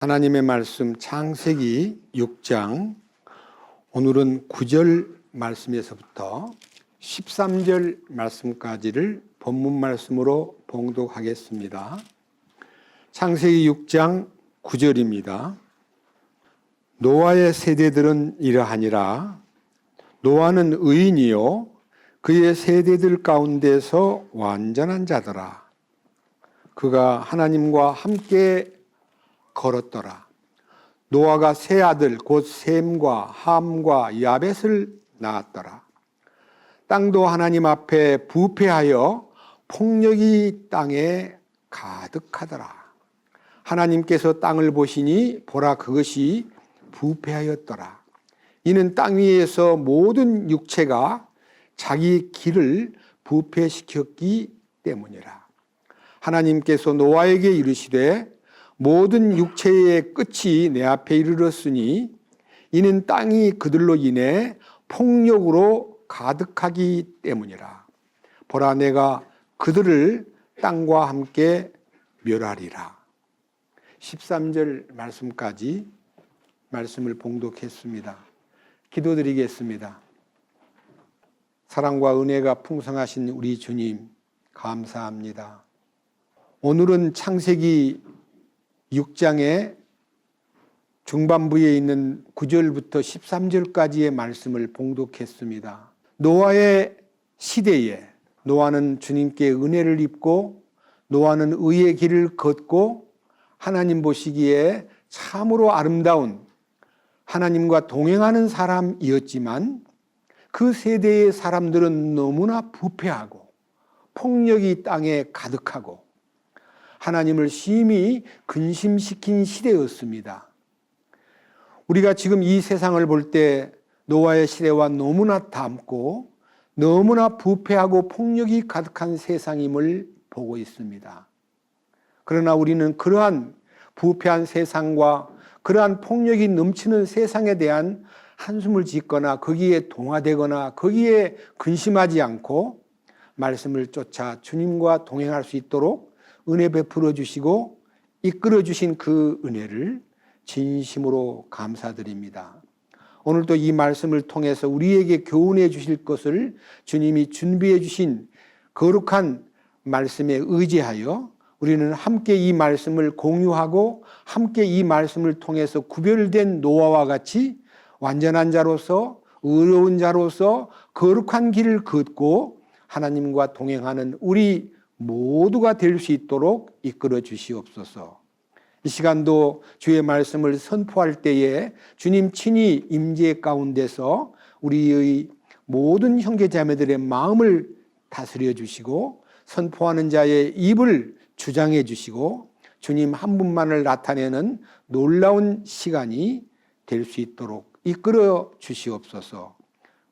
하나님의 말씀 창세기 6장 오늘은 9절 말씀에서부터 13절 말씀까지를 본문 말씀으로 봉독하겠습니다. 창세기 6장 9절입니다. 노아의 세대들은 이러하니라. 노아는 의인이요 그의 세대들 가운데서 완전한 자더라. 그가 하나님과 함께 걸었더라. 노아가 세 아들 곧 셈과 함과 야벳을 낳았더라. 땅도 하나님 앞에 부패하여 폭력이 땅에 가득하더라. 하나님께서 땅을 보시니 보라 그것이 부패하였더라. 이는 땅 위에서 모든 육체가 자기 길을 부패시켰기 때문이라. 하나님께서 노아에게 이르시되 모든 육체의 끝이 내 앞에 이르렀으니 이는 땅이 그들로 인해 폭력으로 가득하기 때문이라. 보라 내가 그들을 땅과 함께 멸하리라. 13절 말씀까지 말씀을 봉독했습니다. 기도드리겠습니다. 사랑과 은혜가 풍성하신 우리 주님 감사합니다. 오늘은 창세기 6장의 중반부에 있는 9절부터 13절까지의 말씀을 봉독했습니다. 노아의 시대에 노아는 주님께 은혜를 입고 노아는 의의 길을 걷고 하나님 보시기에 참으로 아름다운 하나님과 동행하는 사람이었지만 그 세대의 사람들은 너무나 부패하고 폭력이 땅에 가득하고 하나님을 심히 근심시킨 시대였습니다. 우리가 지금 이 세상을 볼 때 노아의 시대와 너무나 닮고 너무나 부패하고 폭력이 가득한 세상임을 보고 있습니다. 그러나 우리는 그러한 부패한 세상과 그러한 폭력이 넘치는 세상에 대한 한숨을 짓거나 거기에 동화되거나 거기에 근심하지 않고 말씀을 쫓아 주님과 동행할 수 있도록 은혜 베풀어 주시고 이끌어 주신 그 은혜를 진심으로 감사드립니다. 오늘도 이 말씀을 통해서 우리에게 교훈해 주실 것을 주님이 준비해 주신 거룩한 말씀에 의지하여 우리는 함께 이 말씀을 공유하고 함께 이 말씀을 통해서 구별된 노아와 같이 완전한 자로서 의로운 자로서 거룩한 길을 걷고 하나님과 동행하는 우리 모두가 될 수 있도록 이끌어 주시옵소서. 이 시간도 주의 말씀을 선포할 때에 주님 친히 임재 가운데서 우리의 모든 형제자매들의 마음을 다스려 주시고 선포하는 자의 입을 주장해 주시고 주님 한 분만을 나타내는 놀라운 시간이 될 수 있도록 이끌어 주시옵소서.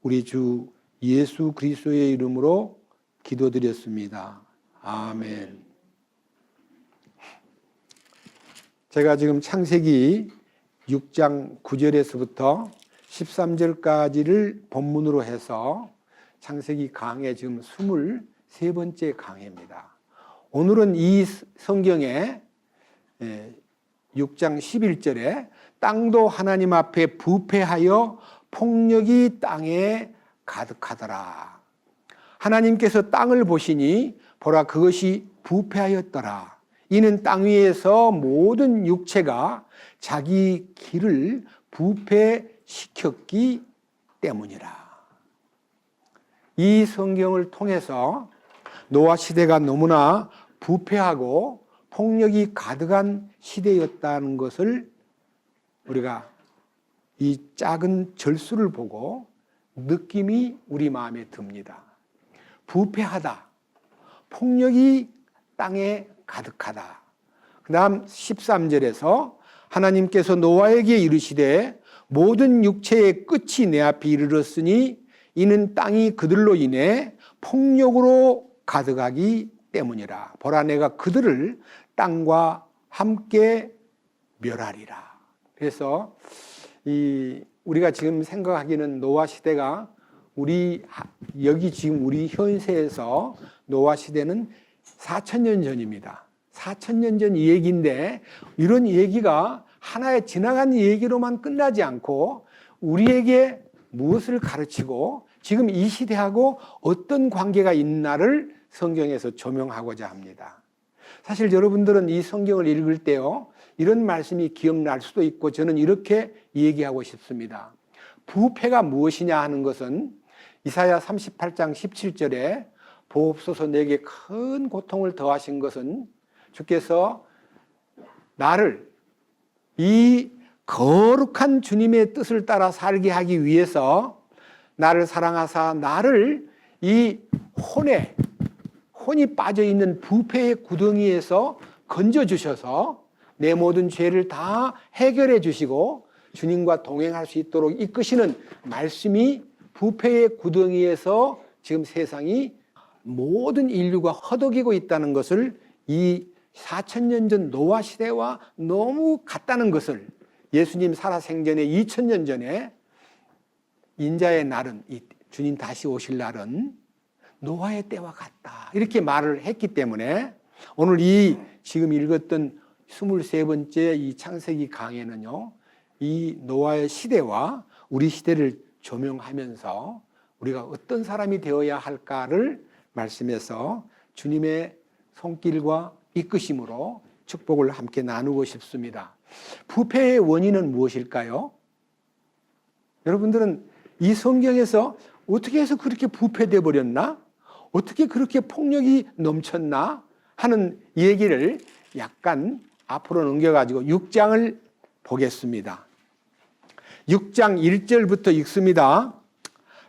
우리 주 예수 그리스도의 이름으로 기도드렸습니다. 아멘. 제가 지금 창세기 6장 9절에서부터 13절까지를 본문으로 해서 창세기 강의 지금 23번째 강해입니다. 오늘은 이 성경의 6장 11절에 땅도 하나님 앞에 부패하여 폭력이 땅에 가득하더라. 하나님께서 땅을 보시니 보라 그것이 부패하였더라. 이는 땅 위에서 모든 육체가 자기 길을 부패시켰기 때문이라. 이 성경을 통해서 노아 시대가 너무나 부패하고 폭력이 가득한 시대였다는 것을 우리가 이 작은 절수를 보고 느낌이 우리 마음에 듭니다. 부패하다. 폭력이 땅에 가득하다. 그 다음 13절에서 하나님께서 노아에게 이르시되 모든 육체의 끝이 내 앞에 이르렀으니 이는 땅이 그들로 인해 폭력으로 가득하기 때문이라. 보라 내가 그들을 땅과 함께 멸하리라. 그래서 우리가 지금 생각하기는 노아 시대가 여기 지금 우리 현세에서 노아 시대는 4,000년 전입니다. 4,000년 전 이 얘기인데 이런 얘기가 하나의 지나간 얘기로만 끝나지 않고 우리에게 무엇을 가르치고 지금 이 시대하고 어떤 관계가 있나를 성경에서 조명하고자 합니다. 사실 여러분들은 이 성경을 읽을 때요, 이런 말씀이 기억날 수도 있고 저는 이렇게 얘기하고 싶습니다. 부패가 무엇이냐 하는 것은 이사야 38장 17절에 보옵소서 내게 큰 고통을 더하신 것은 주께서 나를 이 거룩한 주님의 뜻을 따라 살게 하기 위해서 나를 사랑하사 나를 이 혼이 빠져있는 부패의 구덩이에서 건져주셔서 내 모든 죄를 다 해결해 주시고 주님과 동행할 수 있도록 이끄시는 말씀이 부패의 구덩이에서 지금 세상이 모든 인류가 허덕이고 있다는 것을 이 4000년 전 노아 시대와 너무 같다는 것을 예수님 살아생전에 2000년 전에 인자의 날은, 이 주님 다시 오실 날은 노아의 때와 같다 이렇게 말을 했기 때문에 오늘 이 지금 읽었던 23번째 이 창세기 강해는요, 이 노아의 시대와 우리 시대를 조명하면서 우리가 어떤 사람이 되어야 할까를 말씀해서 주님의 손길과 이끄심으로 축복을 함께 나누고 싶습니다. 부패의 원인은 무엇일까요? 여러분들은 이 성경에서 어떻게 해서 그렇게 부패돼 버렸나? 어떻게 그렇게 폭력이 넘쳤나? 하는 얘기를 약간 앞으로 넘겨가지고 6장을 보겠습니다. 6장 1절부터 읽습니다.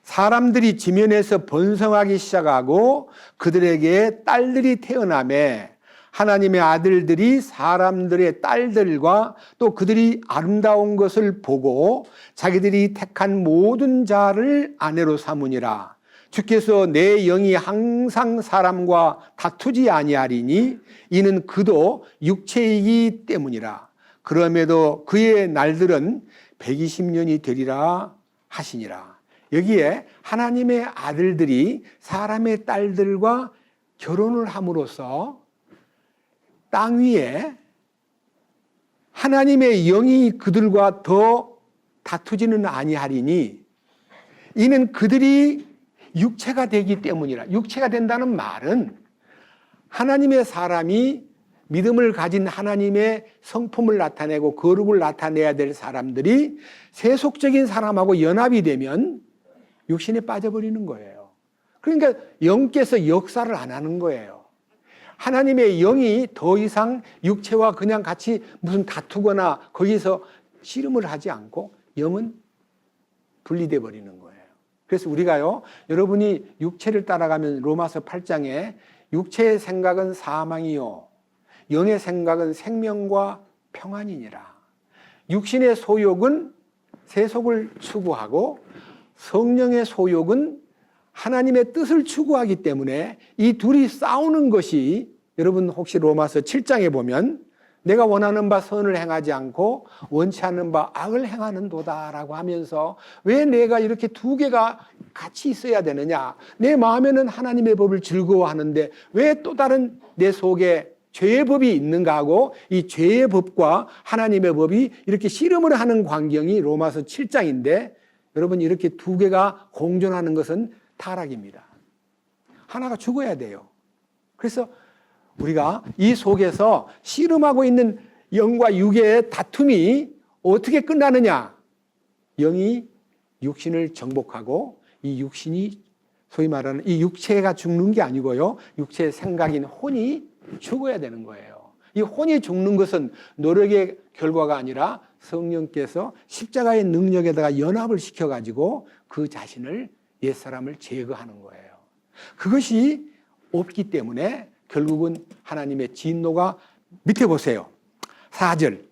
사람들이 지면에서 번성하기 시작하고 그들에게 딸들이 태어나매 하나님의 아들들이 사람들의 딸들과 또 그들이 아름다운 것을 보고 자기들이 택한 모든 자를 아내로 삼으니라. 주께서 내 영이 항상 사람과 다투지 아니하리니 이는 그도 육체이기 때문이라. 그럼에도 그의 날들은 120년이 되리라 하시니라. 여기에 하나님의 아들들이 사람의 딸들과 결혼을 함으로써 땅 위에 하나님의 영이 그들과 더 다투지는 아니하리니 이는 그들이 육체가 되기 때문이라. 육체가 된다는 말은 하나님의 사람이 믿음을 가진 하나님의 성품을 나타내고 거룩을 나타내야 될 사람들이 세속적인 사람하고 연합이 되면 육신에 빠져버리는 거예요. 그러니까 영께서 역사를 안 하는 거예요. 하나님의 영이 더 이상 육체와 그냥 같이 무슨 다투거나 거기서 씨름을 하지 않고 영은 분리돼 버리는 거예요. 그래서 우리가요, 여러분이 육체를 따라가면 로마서 8장에 육체의 생각은 사망이요 영의 생각은 생명과 평안이니라. 육신의 소욕은 세속을 추구하고 성령의 소욕은 하나님의 뜻을 추구하기 때문에 이 둘이 싸우는 것이, 여러분 혹시 로마서 7장에 보면 내가 원하는 바 선을 행하지 않고 원치 않는 바 악을 행하는 도다라고 하면서 왜 내가 이렇게 두 개가 같이 있어야 되느냐, 내 마음에는 하나님의 법을 즐거워하는데 왜 또 다른 내 속에 죄의 법이 있는가 하고 이 죄의 법과 하나님의 법이 이렇게 씨름을 하는 광경이 로마서 7장인데 여러분 이렇게 두 개가 공존하는 것은 타락입니다. 하나가 죽어야 돼요. 그래서 우리가 이 속에서 씨름하고 있는 영과 육의 다툼이 어떻게 끝나느냐? 영이 육신을 정복하고 이 육신이 소위 말하는 이 육체가 죽는 게 아니고요. 육체의 생각인 혼이 죽어야 되는 거예요. 이 혼이 죽는 것은 노력의 결과가 아니라 성령께서 십자가의 능력에다가 연합을 시켜가지고 그 자신을 옛사람을 제거하는 거예요. 그것이 없기 때문에 결국은 하나님의 진노가, 밑에 보세요. 4절.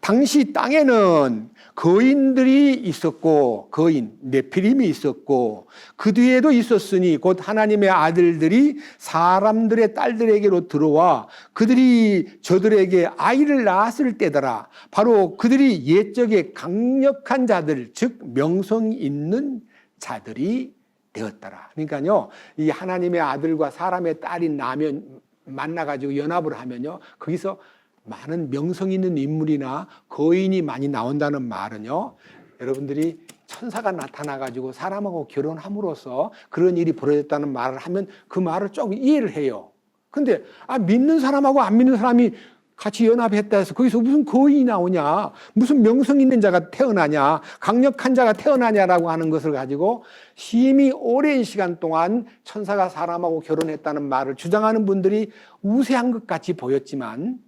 당시 땅에는 거인들이 있었고, 거인, 네피림이 있었고, 그 뒤에도 있었으니 곧 하나님의 아들들이 사람들의 딸들에게로 들어와 그들이 저들에게 아이를 낳았을 때더라. 바로 그들이 옛적에 강력한 자들, 즉 명성 있는 자들이 되었더라. 그러니까요, 이 하나님의 아들과 사람의 딸이 나면 만나가지고 연합을 하면요, 거기서 많은 명성 있는 인물이나 거인이 많이 나온다는 말은요, 여러분들이 천사가 나타나가지고 사람하고 결혼함으로써 그런 일이 벌어졌다는 말을 하면 그 말을 조금 이해를 해요. 근데 믿는 사람하고 안 믿는 사람이 같이 연합했다 해서 거기서 무슨 거인이 나오냐, 무슨 명성 있는 자가 태어나냐, 강력한 자가 태어나냐라고 하는 것을 가지고 심히 오랜 시간 동안 천사가 사람하고 결혼했다는 말을 주장하는 분들이 우세한 것 같이 보였지만,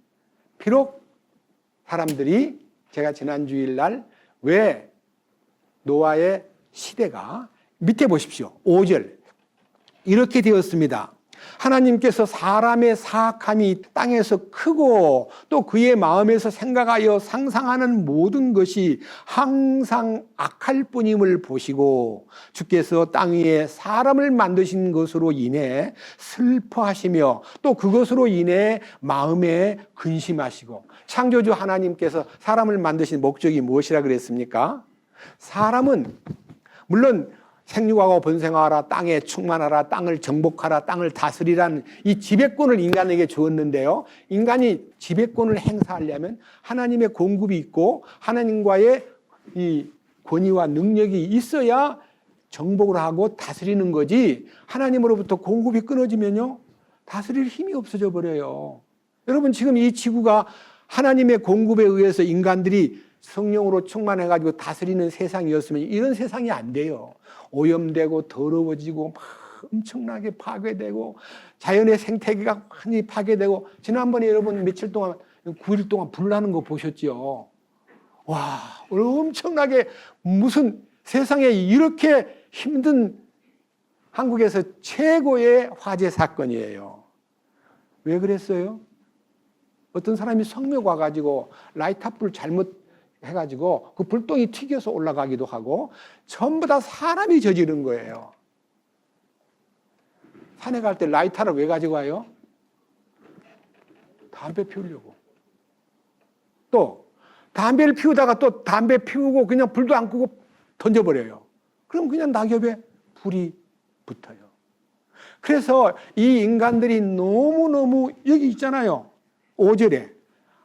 비록 사람들이, 제가 지난 주일날 왜 노아의 시대가, 밑에 보십시오. 5절 이렇게 되었습니다. 하나님께서 사람의 사악함이 땅에서 크고 또 그의 마음에서 생각하여 상상하는 모든 것이 항상 악할 뿐임을 보시고 주께서 땅 위에 사람을 만드신 것으로 인해 슬퍼하시며 또 그것으로 인해 마음에 근심하시고. 창조주 하나님께서 사람을 만드신 목적이 무엇이라 그랬습니까? 사람은 물론 생육하고 번성하라, 땅에 충만하라, 땅을 정복하라, 땅을 다스리라는 이 지배권을 인간에게 주었는데요, 인간이 지배권을 행사하려면 하나님의 공급이 있고 하나님과의 이 권위와 능력이 있어야 정복을 하고 다스리는 거지, 하나님으로부터 공급이 끊어지면요 다스릴 힘이 없어져 버려요. 여러분, 지금 이 지구가 하나님의 공급에 의해서 인간들이 성령으로 충만해가지고 다스리는 세상이었으면 이런 세상이 안 돼요. 오염되고 더러워지고 막 엄청나게 파괴되고 자연의 생태계가 많이 파괴되고. 지난번에 여러분 며칠 동안 9일 동안 불 나는 거 보셨죠? 와, 엄청나게, 무슨 세상에 이렇게 힘든, 한국에서 최고의 화재 사건이에요. 왜 그랬어요? 어떤 사람이 성묘 와가지고 라이터불 잘못 해가지고 그 불똥이 튀겨서 올라가기도 하고, 전부 다 사람이 저지른 거예요. 산에 갈 때 라이터를 왜 가지고 와요? 담배 피우려고. 또 담배를 피우다가 또 담배 피우고 그냥 불도 안 끄고 던져버려요. 그럼 그냥 낙엽에 불이 붙어요. 그래서 이 인간들이 너무너무, 여기 있잖아요, 5절에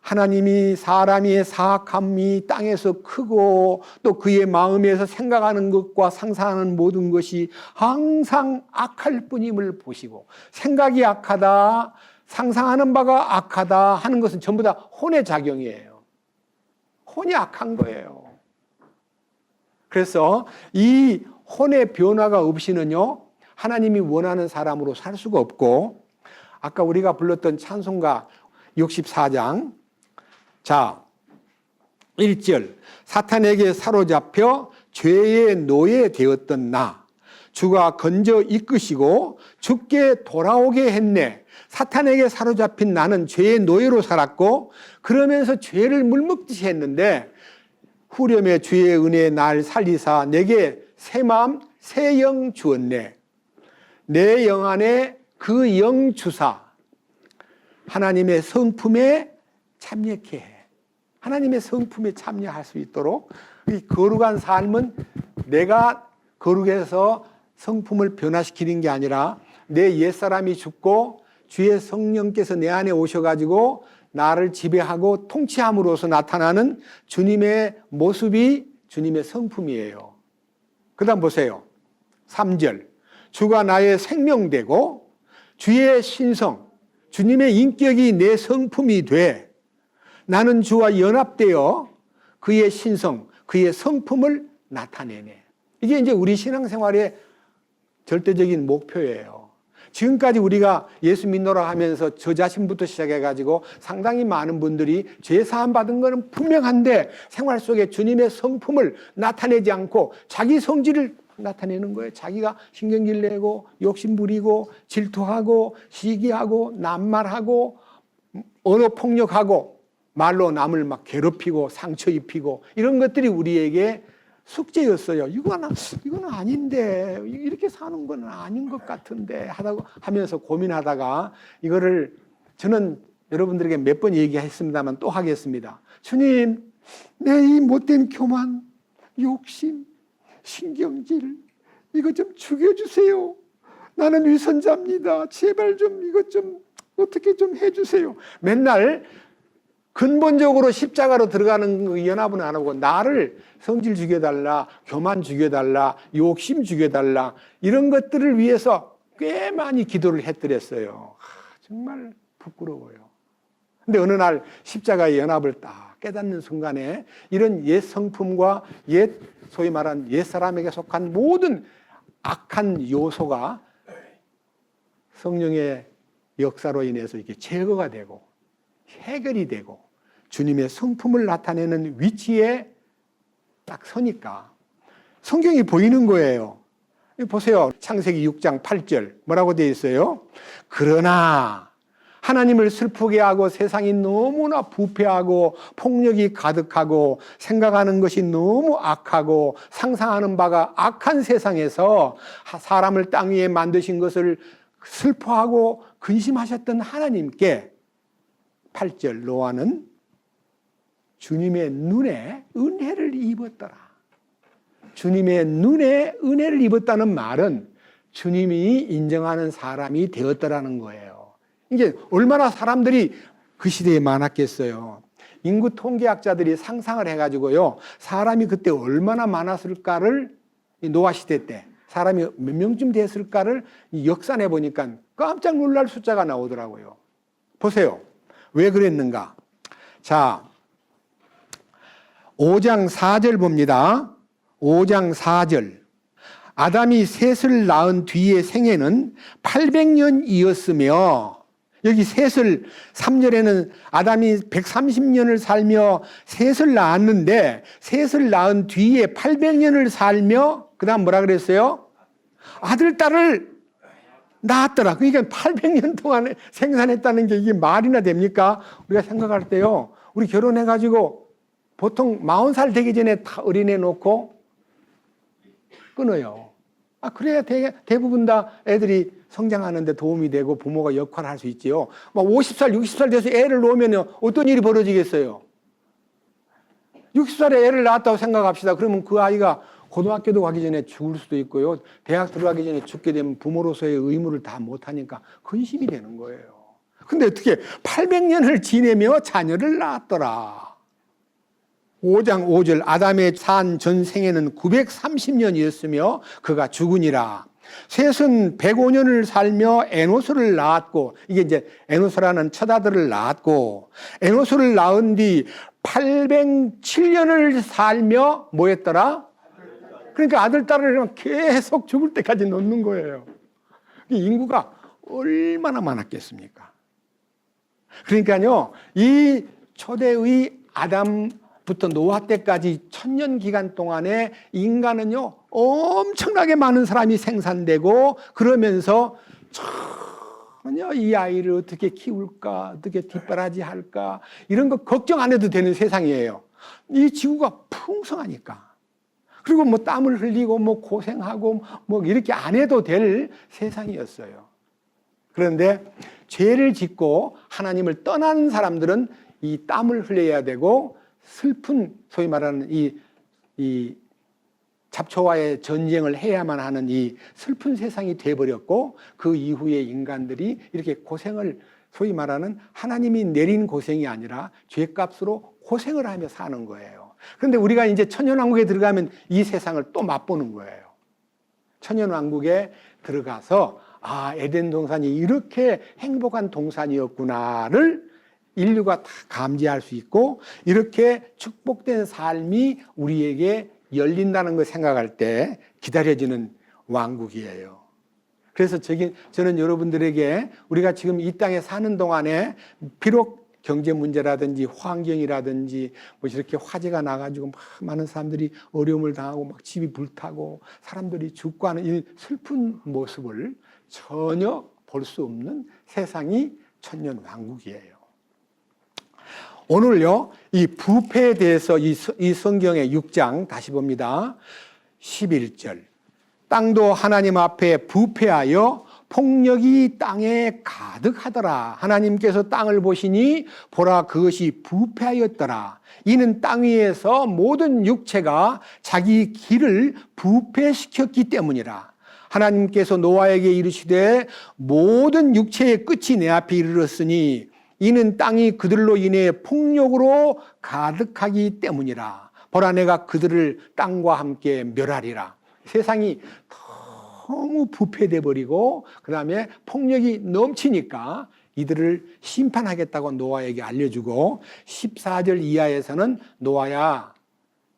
하나님이 사람의 사악함이 땅에서 크고 또 그의 마음에서 생각하는 것과 상상하는 모든 것이 항상 악할 뿐임을 보시고. 생각이 악하다, 상상하는 바가 악하다 하는 것은 전부 다 혼의 작용이에요. 혼이 악한 거예요. 그래서 이 혼의 변화가 없이는요 하나님이 원하는 사람으로 살 수가 없고, 아까 우리가 불렀던 찬송가 64장, 자 1절, 사탄에게 사로잡혀 죄의 노예 되었던 나, 주가 건져 이끄시고 주께 돌아오게 했네. 사탄에게 사로잡힌 나는 죄의 노예로 살았고 그러면서 죄를 물먹듯이 했는데, 후렴에 주의 은혜에 날 살리사 내게 새 마음 새 영 주었네. 내 영 안에 그 영 주사 하나님의 성품에 참여케 해. 하나님의 성품에 참여할 수 있도록, 이 거룩한 삶은 내가 거룩해서 성품을 변화시키는 게 아니라 내 옛사람이 죽고 주의 성령께서 내 안에 오셔가지고 나를 지배하고 통치함으로써 나타나는 주님의 모습이 주님의 성품이에요. 그 다음 보세요. 3절, 주가 나의 생명되고 주의 신성, 주님의 인격이 내 성품이 돼 나는 주와 연합되어 그의 신성, 그의 성품을 나타내네. 이게 이제 우리 신앙생활의 절대적인 목표예요. 지금까지 우리가 예수 믿노라 하면서 저 자신부터 시작해가지고 상당히 많은 분들이 죄 사함 받은 것은 분명한데 생활 속에 주님의 성품을 나타내지 않고 자기 성질을 나타내는 거예요. 자기가 신경질 내고 욕심 부리고 질투하고 시기하고 낱말하고 언어 폭력하고 말로 남을 막 괴롭히고 상처 입히고, 이런 것들이 우리에게 숙제였어요. 이거는 아닌데, 이렇게 사는 건 아닌 것 같은데 하면서 고민하다가, 이거를 저는 여러분들에게 몇 번 얘기했습니다만 또 하겠습니다. 주님, 내 이 못된 교만, 욕심, 신경질, 이거 좀 죽여주세요. 나는 위선자입니다. 제발 좀 이것 좀 어떻게 좀 해주세요. 맨날 근본적으로 십자가로 들어가는 그 연합은 안 하고 나를 성질 죽여달라, 교만 죽여달라, 욕심 죽여달라 이런 것들을 위해서 꽤 많이 기도를 했더랬어요. 정말 부끄러워요. 근데 어느 날 십자가의 연합을 딱 깨닫는 순간에 이런 옛 성품과 소위 말한 옛 사람에게 속한 모든 악한 요소가 성령의 역사로 인해서 이렇게 제거가 되고 해결이 되고 주님의 성품을 나타내는 위치에 딱 서니까 성경이 보이는 거예요. 보세요. 창세기 6장 8절 뭐라고 되어 있어요? 그러나 하나님을 슬프게 하고 세상이 너무나 부패하고 폭력이 가득하고 생각하는 것이 너무 악하고 상상하는 바가 악한 세상에서 사람을 땅 위에 만드신 것을 슬퍼하고 근심하셨던 하나님께 8절 노아는 주님의 눈에 은혜를 입었더라. 주님의 눈에 은혜를 입었다는 말은 주님이 인정하는 사람이 되었더라는 거예요. 이게 얼마나 사람들이 그 시대에 많았겠어요. 인구 통계학자들이 상상을 해가지고요, 사람이 그때 얼마나 많았을까를 노아 시대 때 사람이 몇 명쯤 됐을까를 역산해 보니까 깜짝 놀랄 숫자가 나오더라고요. 보세요. 왜 그랬는가? 자, 5장 4절 봅니다. 5장 4절. 아담이 셋을 낳은 뒤의 생애는 800년이었으며, 여기 셋을 3절에는 아담이 130년을 살며 셋을 낳았는데 셋을 낳은 뒤에 800년을 살며 그 다음 뭐라 그랬어요? 아들, 딸을 낳았더라. 그러니까 800년 동안 생산했다는 게 이게 말이나 됩니까? 우리가 생각할 때요, 우리 결혼해가지고 보통 40살 되기 전에 다 어린애 놓고 끊어요. 그래야 대부분 다 애들이 성장하는데 도움이 되고 부모가 역할을 할 수 있지요. 막 50살, 60살 돼서 애를 놓으면 어떤 일이 벌어지겠어요? 60살에 애를 낳았다고 생각합시다. 그러면 그 아이가 고등학교도 가기 전에 죽을 수도 있고요. 대학 들어가기 전에 죽게 되면 부모로서의 의무를 다 못하니까 근심이 되는 거예요. 근데 어떻게 800년을 지내며 자녀를 낳았더라. 5장 5절 아담의 산 전 생애는 930년이었으며 그가 죽으니라. 셋은 105년을 살며 에노스를 낳았고, 이게 이제 에노스라는 첫 아들을 낳았고, 에노스를 낳은 뒤 807년을 살며 뭐 했더라? 그러니까 아들, 딸을 계속 죽을 때까지 놓는 거예요. 인구가 얼마나 많았겠습니까? 그러니까요, 이 초대의 아담부터 노아 때까지 1000년 기간 동안에 인간은요, 엄청나게 많은 사람이 생산되고, 그러면서 전혀 이 아이를 어떻게 키울까, 어떻게 뒷바라지 할까, 이런 거 걱정 안 해도 되는 세상이에요. 이 지구가 풍성하니까. 그리고 뭐 땀을 흘리고 뭐 고생하고 뭐 이렇게 안 해도 될 세상이었어요. 그런데 죄를 짓고 하나님을 떠나는 사람들은 이 땀을 흘려야 되고 슬픈, 소위 말하는 이 잡초와의 전쟁을 해야만 하는 이 슬픈 세상이 돼버렸고, 그 이후에 인간들이 이렇게 고생을, 소위 말하는 하나님이 내린 고생이 아니라 죄값으로 고생을 하며 사는 거예요. 그런데 우리가 이제 천년왕국에 들어가면 이 세상을 또 맛보는 거예요. 천년왕국에 들어가서 에덴 동산이 이렇게 행복한 동산이었구나를 인류가 다 감지할 수 있고, 이렇게 축복된 삶이 우리에게 열린다는 걸 생각할 때 기다려지는 왕국이에요. 그래서 저는 여러분들에게 우리가 지금 이 땅에 사는 동안에 비록 경제 문제라든지 환경이라든지 뭐 이렇게 화재가 나가지고 막 많은 사람들이 어려움을 당하고 막 집이 불타고 사람들이 죽고 하는 이 슬픈 모습을 전혀 볼 수 없는 세상이 천년왕국이에요. 오늘요, 이 부패에 대해서 이 성경의 6장 다시 봅니다. 11절. 땅도 하나님 앞에 부패하여 폭력이 땅에 가득하더라. 하나님께서 땅을 보시니 보라 그것이 부패하였더라. 이는 땅 위에서 모든 육체가 자기 길을 부패시켰기 때문이라. 하나님께서 노아에게 이르시되 모든 육체의 끝이 내 앞에 이르렀으니 이는 땅이 그들로 인해 폭력으로 가득하기 때문이라. 보라 내가 그들을 땅과 함께 멸하리라. 세상이 너무 부패돼 버리고 그 다음에 폭력이 넘치니까 이들을 심판하겠다고 노아에게 알려주고 14절 이하에서는 노아야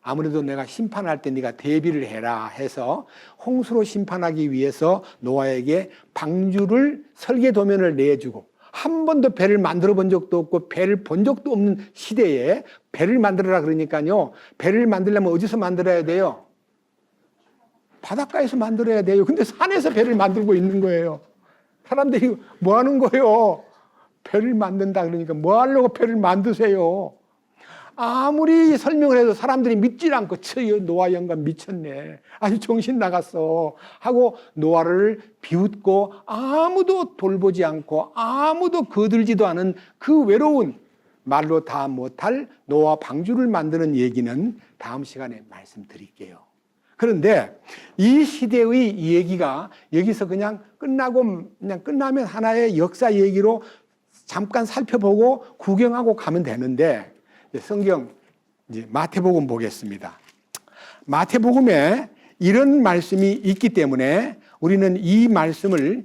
아무래도 내가 심판할 때 네가 대비를 해라 해서 홍수로 심판하기 위해서 노아에게 방주를 설계도면을 내주고 한 번도 배를 만들어 본 적도 없고 배를 본 적도 없는 시대에 배를 만들어라 그러니까요. 배를 만들려면 어디서 만들어야 돼요? 바닷가에서 만들어야 돼요. 근데 산에서 배를 만들고 있는 거예요. 사람들이 뭐 하는 거예요? 배를 만든다 그러니까 뭐 하려고 배를 만드세요? 아무리 설명을 해도 사람들이 믿질 않고 노아 영감 미쳤네. 아주 정신 나갔어. 하고 노아를 비웃고 아무도 돌보지 않고 아무도 거들지도 않은 그 외로운 말로 다 못할 노아 방주를 만드는 얘기는 다음 시간에 말씀드릴게요. 그런데 이 시대의 이 얘기가 여기서 그냥 끝나면 하나의 역사 얘기로 잠깐 살펴보고 구경하고 가면 되는데 성경 이제 마태복음 보겠습니다. 마태복음에 이런 말씀이 있기 때문에 우리는 이 말씀을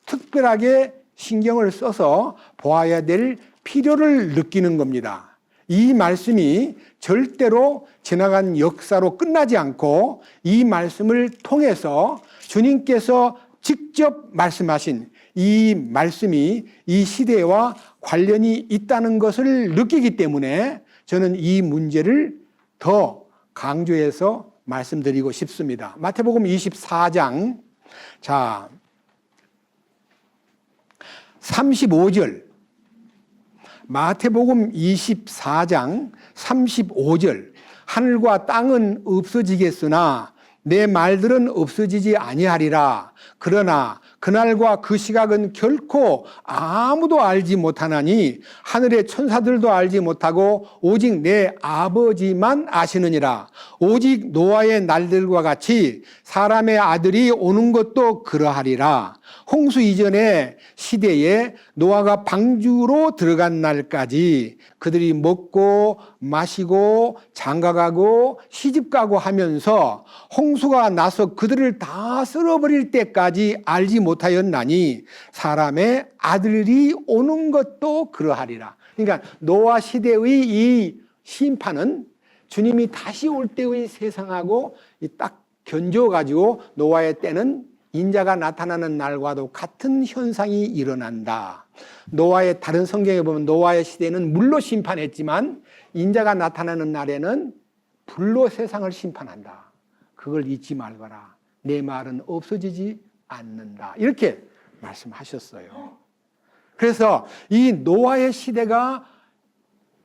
특별하게 신경을 써서 보아야 될 필요를 느끼는 겁니다. 이 말씀이 절대로 지나간 역사로 끝나지 않고 이 말씀을 통해서 주님께서 직접 말씀하신 이 말씀이 이 시대와 관련이 있다는 것을 느끼기 때문에 저는 이 문제를 더 강조해서 말씀드리고 싶습니다. 마태복음 24장, 자, 35절. 마태복음 24장 35절. 하늘과 땅은 없어지겠으나 내 말들은 없어지지 아니하리라. 그러나 그날과 그 시각은 결코 아무도 알지 못하나니 하늘의 천사들도 알지 못하고 오직 내 아버지만 아시느니라. 오직 노아의 날들과 같이 사람의 아들이 오는 것도 그러하리라. 홍수 이전의 시대에 노아가 방주로 들어간 날까지 그들이 먹고 마시고 장가가고 시집가고 하면서 홍수가 나서 그들을 다 쓸어버릴 때까지 알지 못하였나니 사람의 아들이 오는 것도 그러하리라. 그러니까 노아 시대의 이 심판은 주님이 다시 올 때의 세상하고 딱 견줘가지고 노아의 때는 인자가 나타나는 날과도 같은 현상이 일어난다. 노아의 다른 성경에 보면 노아의 시대는 물로 심판했지만 인자가 나타나는 날에는 불로 세상을 심판한다. 그걸 잊지 말거라. 내 말은 없어지지 않는다. 이렇게 말씀하셨어요. 그래서 이 노아의 시대가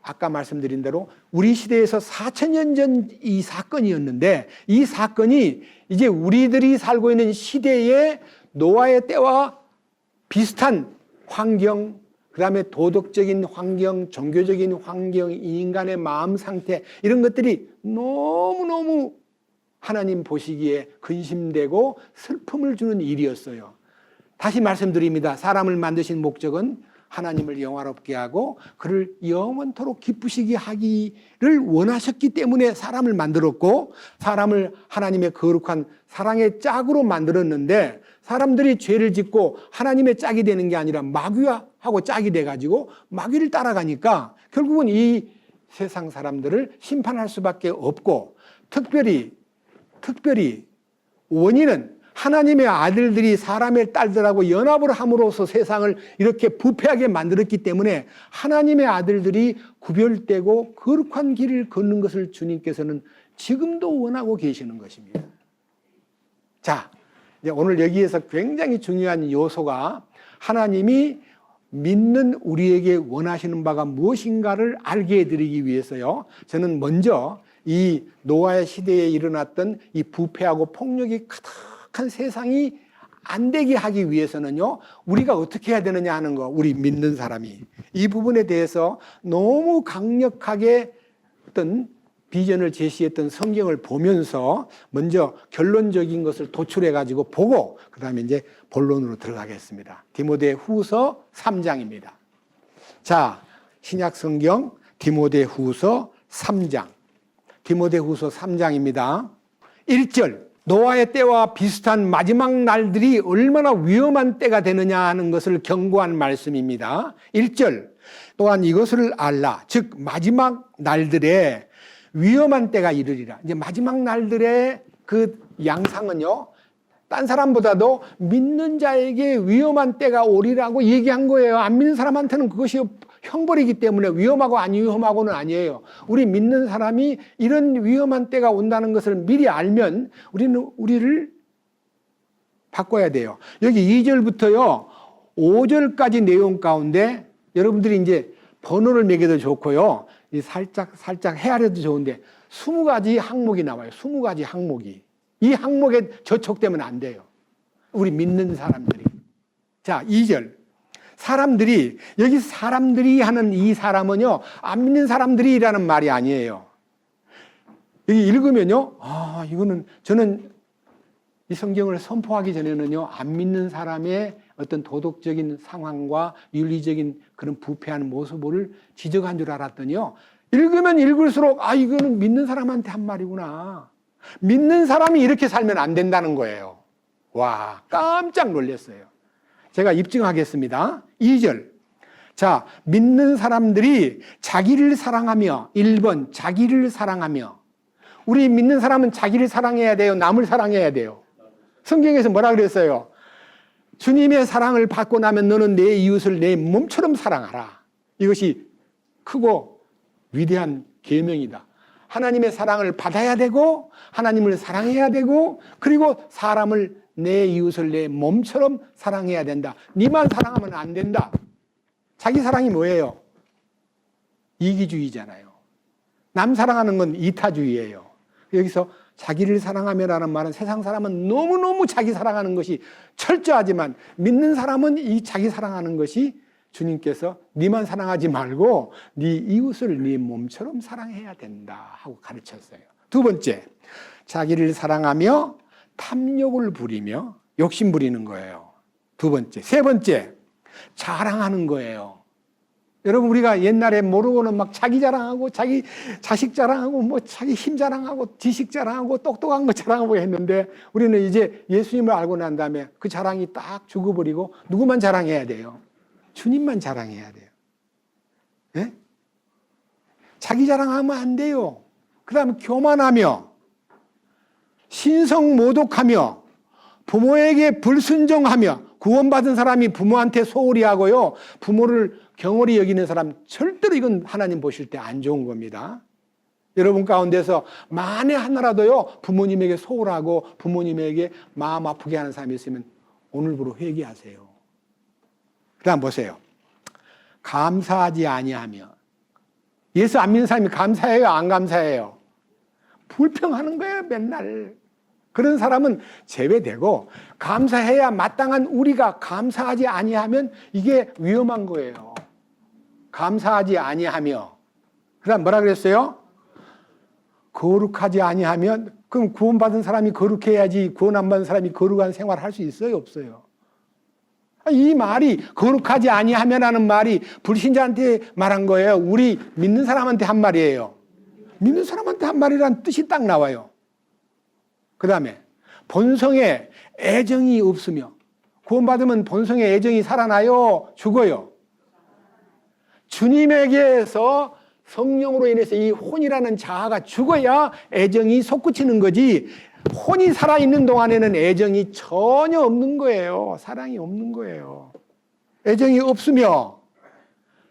아까 말씀드린 대로 우리 시대에서 4,000년 전 이 사건이었는데 이 사건이 이제 우리들이 살고 있는 시대의 노아의 때와 비슷한 환경, 그 다음에 도덕적인 환경, 종교적인 환경, 인간의 마음 상태 이런 것들이 너무너무 하나님 보시기에 근심되고 슬픔을 주는 일이었어요. 다시 말씀드립니다. 사람을 만드신 목적은 하나님을 영화롭게 하고 그를 영원토록 기쁘시게 하기를 원하셨기 때문에 사람을 만들었고 사람을 하나님의 거룩한 사랑의 짝으로 만들었는데 사람들이 죄를 짓고 하나님의 짝이 되는 게 아니라 마귀하고 짝이 돼가지고 마귀를 따라가니까 결국은 이 세상 사람들을 심판할 수밖에 없고 특별히 원인은 하나님의 아들들이 사람의 딸들하고 연합을 함으로써 세상을 이렇게 부패하게 만들었기 때문에 하나님의 아들들이 구별되고 거룩한 길을 걷는 것을 주님께서는 지금도 원하고 계시는 것입니다. 자, 이제 오늘 여기에서 굉장히 중요한 요소가 하나님이 믿는 우리에게 원하시는 바가 무엇인가를 알게 해드리기 위해서요. 저는 먼저 이 노아의 시대에 일어났던 이 부패하고 폭력이 가득한 세상이 안 되게 하기 위해서는요, 우리가 어떻게 해야 되느냐 하는 거, 우리 믿는 사람이 이 부분에 대해서 너무 강력하게 어떤 비전을 제시했던 성경을 보면서 먼저 결론적인 것을 도출해 가지고 보고 그 다음에 이제 본론으로 들어가겠습니다. 디모데 후서 3장입니다. 자, 신약 성경 디모데후서 3장. 디모데후서 3장입니다. 1절. 노아의 때와 비슷한 마지막 날들이 얼마나 위험한 때가 되느냐 하는 것을 경고한 말씀입니다. 1절. 또한 이것을 알라. 즉 마지막 날들에 위험한 때가 이르리라. 이제 마지막 날들의 그 양상은요, 딴 사람보다도 믿는 자에게 위험한 때가 오리라고 얘기한 거예요. 안 믿는 사람한테는 그것이 형벌이기 때문에 위험하고 안 위험하고는 아니에요. 우리 믿는 사람이 이런 위험한 때가 온다는 것을 미리 알면 우리를 바꿔야 돼요. 여기 2절부터요 5절까지 내용 가운데 여러분들이 이제 번호를 매겨도 좋고요, 살짝 헤아려도 좋은데 20가지 항목이 나와요. 20가지 항목이. 이 항목에 저촉되면 안 돼요, 우리 믿는 사람들이. 자, 2절. 사람들이, 여기 사람들이 하는 이 사람은요, 안 믿는 사람들이라는 말이 아니에요. 여기 읽으면요, 이거는 저는 이 성경을 선포하기 전에는요, 안 믿는 사람의 어떤 도덕적인 상황과 윤리적인 그런 부패한 모습을 지적한 줄 알았더니요, 읽으면 읽을수록 이거는 믿는 사람한테 한 말이구나. 믿는 사람이 이렇게 살면 안 된다는 거예요. 와, 깜짝 놀랐어요. 제가 입증하겠습니다. 2절. 자, 믿는 사람들이 자기를 사랑하며, 1번, 자기를 사랑하며. 우리 믿는 사람은 자기를 사랑해야 돼요? 남을 사랑해야 돼요? 성경에서 뭐라 그랬어요? 주님의 사랑을 받고 나면 너는 내 이웃을 내 몸처럼 사랑하라. 이것이 크고 위대한 계명이다. 하나님의 사랑을 받아야 되고, 하나님을 사랑해야 되고, 그리고 사람을, 내 이웃을 내 몸처럼 사랑해야 된다. 니만 사랑하면 안 된다. 자기 사랑이 뭐예요? 이기주의잖아요. 남 사랑하는 건 이타주의예요. 여기서 자기를 사랑하며라는 말은 세상 사람은 너무너무 자기 사랑하는 것이 철저하지만 믿는 사람은 이 자기 사랑하는 것이 주님께서 니만 사랑하지 말고 네 이웃을 네 몸처럼 사랑해야 된다 하고 가르쳤어요. 두 번째, 자기를 사랑하며 탐욕을 부리며 욕심 부리는 거예요. 두 번째. 세 번째, 자랑하는 거예요. 여러분, 우리가 옛날에 모르고는 막 자기 자랑하고 자기 자식 자랑하고 뭐 자기 힘 자랑하고 지식 자랑하고 똑똑한 거 자랑하고 했는데, 우리는 이제 예수님을 알고 난 다음에 그 자랑이 딱 죽어버리고 누구만 자랑해야 돼요? 주님만 자랑해야 돼요. 네? 자기 자랑하면 안 돼요. 그 다음에 교만하며 신성모독하며 부모에게 불순종하며. 구원받은 사람이 부모한테 소홀히 하고요, 부모를 경홀히 여기는 사람, 절대로 이건 하나님 보실 때 안 좋은 겁니다. 여러분 가운데서 만에 하나라도요 부모님에게 소홀하고 부모님에게 마음 아프게 하는 사람이 있으면 오늘부로 회개하세요. 그 다음 보세요. 감사하지 아니하며. 예수 안 믿는 사람이 감사해요, 안 감사해요? 불평하는 거예요, 맨날. 그런 사람은 제외되고, 감사해야 마땅한 우리가 감사하지 아니하면 이게 위험한 거예요. 감사하지 아니하며. 그 다음 뭐라 그랬어요? 거룩하지 아니하면. 그럼 구원받은 사람이 거룩해야지 구원 안 받은 사람이 거룩한 생활을 할 수 있어요, 없어요? 이 말이, 거룩하지 아니하면라는 말이 불신자한테 말한 거예요? 우리 믿는 사람한테 한 말이에요? 믿는 사람한테 한 말이라는 뜻이 딱 나와요. 그 다음에 본성에 애정이 없으며. 구원받으면 본성에 애정이 살아나요, 죽어요? 주님에게서 성령으로 인해서 이 혼이라는 자아가 죽어야 애정이 솟구치는 거지, 혼이 살아있는 동안에는 애정이 전혀 없는 거예요. 사랑이 없는 거예요. 애정이 없으며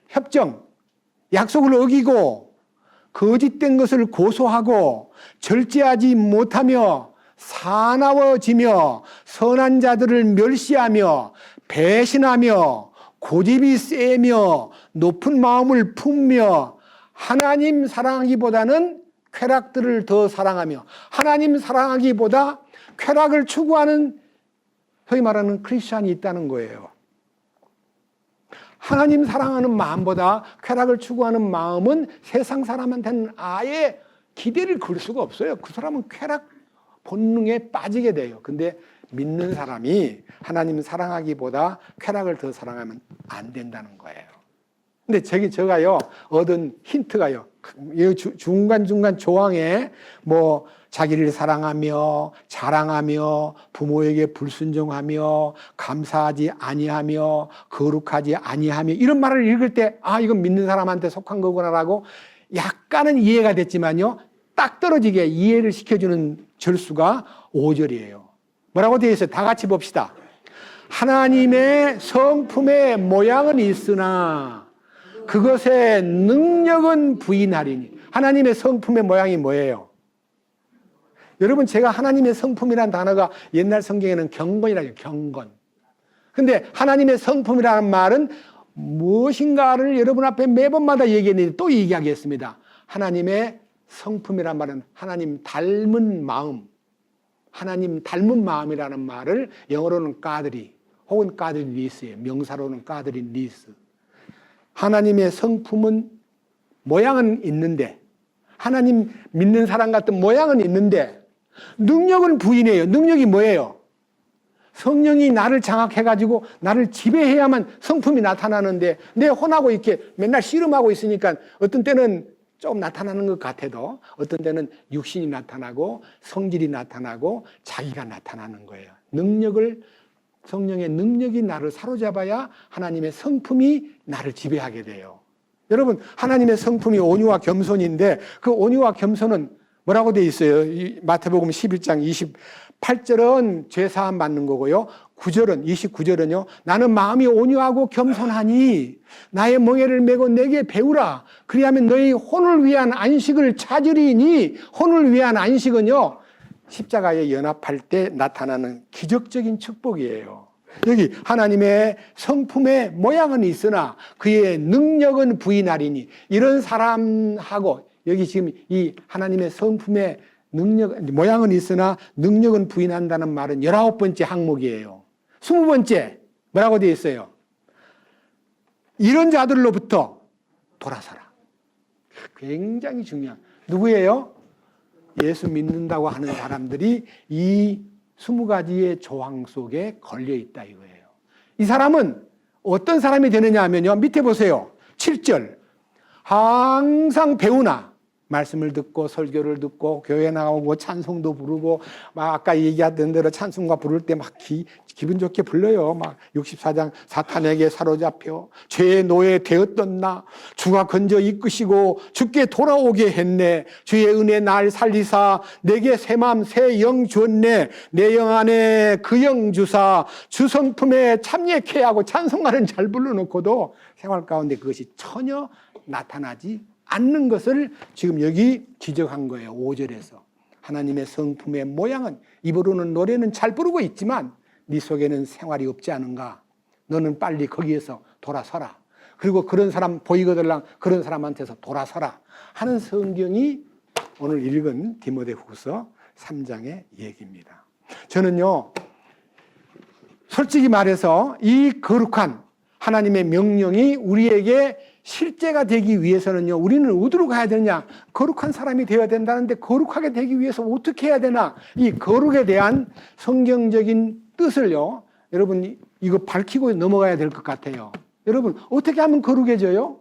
협정, 약속을 어기고 거짓된 것을 고소하고 절제하지 못하며 사나워지며 선한 자들을 멸시하며 배신하며 고집이 세며 높은 마음을 품며 하나님 사랑하기보다는 쾌락들을 더 사랑하며. 하나님 사랑하기보다 쾌락을 추구하는, 소위 말하는 크리스찬이 있다는 거예요. 하나님 사랑하는 마음보다 쾌락을 추구하는 마음은 세상 사람한테는 아예 기대를 걸 수가 없어요. 그 사람은 쾌락 본능에 빠지게 돼요. 근데 믿는 사람이 하나님 사랑하기보다 쾌락을 더 사랑하면 안 된다는 거예요. 근데 제가요, 얻은 힌트가요, 중간중간 조항에 뭐, 자기를 사랑하며, 자랑하며, 부모에게 불순종하며, 감사하지 아니하며, 거룩하지 아니하며, 이런 말을 읽을 때, 아, 이건 믿는 사람한테 속한 거구나라고 약간은 이해가 됐지만요, 딱 떨어지게 이해를 시켜주는 절수가 5절이에요. 뭐라고 되어 있어요? 다 같이 봅시다. 하나님의 성품의 모양은 있으나 그것의 능력은 부인하리니. 하나님의 성품의 모양이 뭐예요? 여러분, 제가 하나님의 성품이라는 단어가 옛날 성경에는 경건이라고 해요. 경건. 근데 하나님의 성품이라는 말은 무엇인가를 여러분 앞에 매번마다 얘기했는데 또 얘기하겠습니다. 하나님의 성품이란 말은 하나님 닮은 마음, 하나님 닮은 마음이라는 말을 영어로는 까드리 혹은 까드리 리스예요. 명사로는 까드리 리스. 하나님의 성품은 모양은 있는데, 하나님 믿는 사람 같은 모양은 있는데 능력은 부인해요. 능력이 뭐예요? 성령이 나를 장악해가지고 나를 지배해야만 성품이 나타나는데, 내 혼하고 이렇게 맨날 씨름하고 있으니까 어떤 때는 좀 나타나는 것 같아도 어떤 때는 육신이 나타나고 성질이 나타나고 자기가 나타나는 거예요. 성령의 능력이 나를 사로잡아야 하나님의 성품이 나를 지배하게 돼요. 여러분, 하나님의 성품이 온유와 겸손인데 그 온유와 겸손은 뭐라고 되어 있어요? 마태복음 11장 28절은 죄사함 받는 거고요. 29절은요. 나는 마음이 온유하고 겸손하니 나의 멍에를 메고 내게 배우라. 그리하면 너희 혼을 위한 안식을 찾으리니. 혼을 위한 안식은요, 십자가에 연합할 때 나타나는 기적적인 축복이에요. 여기 하나님의 성품의 모양은 있으나 그의 능력은 부인하리니. 이런 사람하고 여기 지금 이 하나님의 성품의 모양은 있으나 능력은 부인한다는 말은 19번째 항목이에요. 20번째 뭐라고 되어 있어요? 이런 자들로부터 돌아서라. 굉장히 중요한, 누구예요? 예수 믿는다고 하는 사람들이 이 20가지의 조항 속에 걸려있다 이거예요. 이 사람은 어떤 사람이 되느냐 하면요, 밑에 보세요. 7절. 항상 배우나, 말씀을 듣고 설교를 듣고 교회 나오고 찬송도 부르고 막 아까 얘기했던 대로 찬송가 부를 때 막 기분 좋게 불러요. 막 64장 사탄에게 사로잡혀 죄의 노예 되었던 나 주가 건져 이끄시고 주께 돌아오게 했네. 주의 은혜 날 살리사 내게 새 맘 새 영 주었네. 내 영 안에 그 영 주사 주 성품에 참여케 하고 찬송가는 잘 불러놓고도 생활 가운데 그것이 전혀 나타나지 않는 것을 지금 여기 지적한 거예요. 5절에서. 하나님의 성품의 모양은, 입으로는 노래는 잘 부르고 있지만 네 속에는 생활이 없지 않은가? 너는 빨리 거기에서 돌아서라. 그리고 그런 사람 보이거들랑 그런 사람한테서 돌아서라 하는 성경이 오늘 읽은 디모데후서 3장의 얘기입니다. 저는요, 솔직히 말해서 이 거룩한 하나님의 명령이 우리에게 실제가 되기 위해서는요, 우리는 어디로 가야 되느냐? 거룩한 사람이 되어야 된다는데 거룩하게 되기 위해서 어떻게 해야 되나? 이 거룩에 대한 성경적인 뜻을요, 여러분 이거 밝히고 넘어가야 될 것 같아요. 여러분, 어떻게 하면 거룩해져요?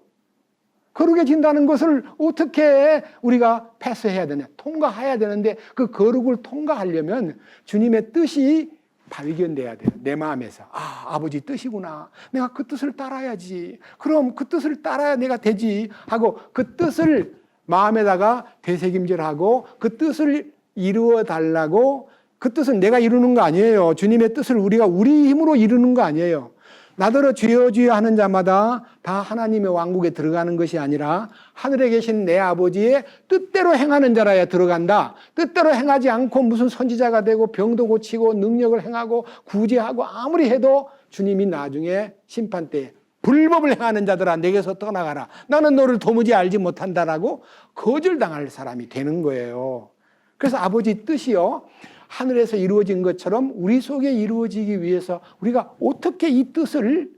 거룩해진다는 것을 어떻게 우리가 패스해야 되냐? 통과해야 되는데 그 거룩을 통과하려면 주님의 뜻이 발견돼야 돼요. 내 마음에서. 아, 아버지 뜻이구나. 내가 그 뜻을 따라야지. 그럼 그 뜻을 따라야 내가 되지 하고 그 뜻을 마음에다가 되새김질하고 그 뜻을 이루어 달라고. 그 뜻은 내가 이루는 거 아니에요. 주님의 뜻을 우리가 우리 힘으로 이루는 거 아니에요. 나더러 주여 주여 하는 자마다 다 하나님의 왕국에 들어가는 것이 아니라 하늘에 계신 내 아버지의 뜻대로 행하는 자라야 들어간다. 뜻대로 행하지 않고 무슨 선지자가 되고 병도 고치고 능력을 행하고 구제하고 아무리 해도 주님이 나중에 심판 때 불법을 행하는 자들아 내게서 떠나가라. 나는 너를 도무지 알지 못한다라고 거절당할 사람이 되는 거예요. 그래서 아버지 뜻이요, 하늘에서 이루어진 것처럼 우리 속에 이루어지기 위해서 우리가 어떻게 이 뜻을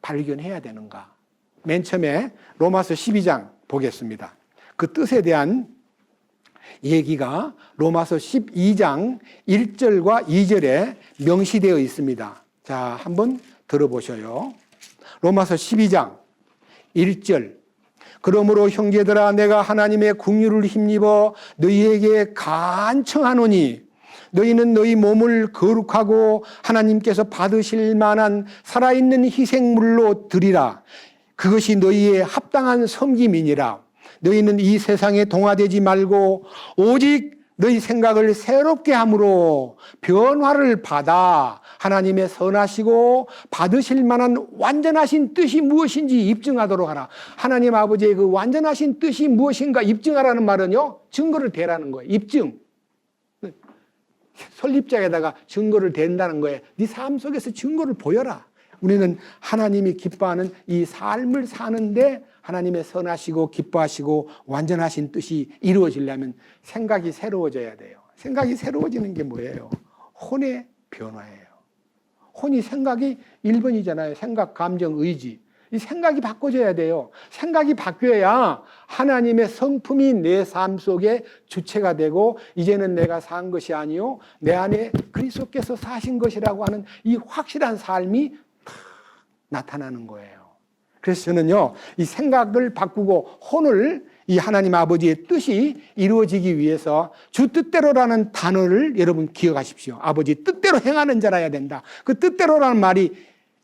발견해야 되는가? 맨 처음에 로마서 12장 보겠습니다. 그 뜻에 대한 얘기가 로마서 12장 1절과 2절에 명시되어 있습니다. 자, 한번 들어보셔요. 로마서 12장 1절 그러므로 형제들아 내가 하나님의 긍휼을 힘입어 너희에게 간청하노니 너희는 너희 몸을 거룩하고 하나님께서 받으실 만한 살아있는 희생물로 드리라. 그것이 너희의 합당한 섬김이니라. 너희는 이 세상에 동화되지 말고 오직 너희 생각을 새롭게 함으로 변화를 받아 하나님의 선하시고 받으실 만한 완전하신 뜻이 무엇인지 입증하도록 하라. 하나님 아버지의 그 완전하신 뜻이 무엇인가 입증하라는 말은요, 증거를 대라는 거예요. 입증. 설립자에다가 증거를 댄다는 거예요. 네 삶 속에서 증거를 보여라. 우리는 하나님이 기뻐하는 이 삶을 사는데 하나님의 선하시고 기뻐하시고 완전하신 뜻이 이루어지려면 생각이 새로워져야 돼요. 생각이 새로워지는 게 뭐예요? 혼의 변화예요. 혼이 생각이 1번이잖아요. 생각, 감정, 의지. 이 생각이 바꿔져야 돼요. 생각이 바뀌어야 하나님의 성품이 내 삶 속에 주체가 되고 이제는 내가 산 것이 아니요 내 안에 그리스도께서 사신 것이라고 하는 이 확실한 삶이 나타나는 거예요. 그래서 저는요, 이 생각을 바꾸고 혼을 이 하나님 아버지의 뜻이 이루어지기 위해서 주 뜻대로라는 단어를 여러분 기억하십시오. 아버지 뜻대로 행하는 자라야 된다. 그 뜻대로라는 말이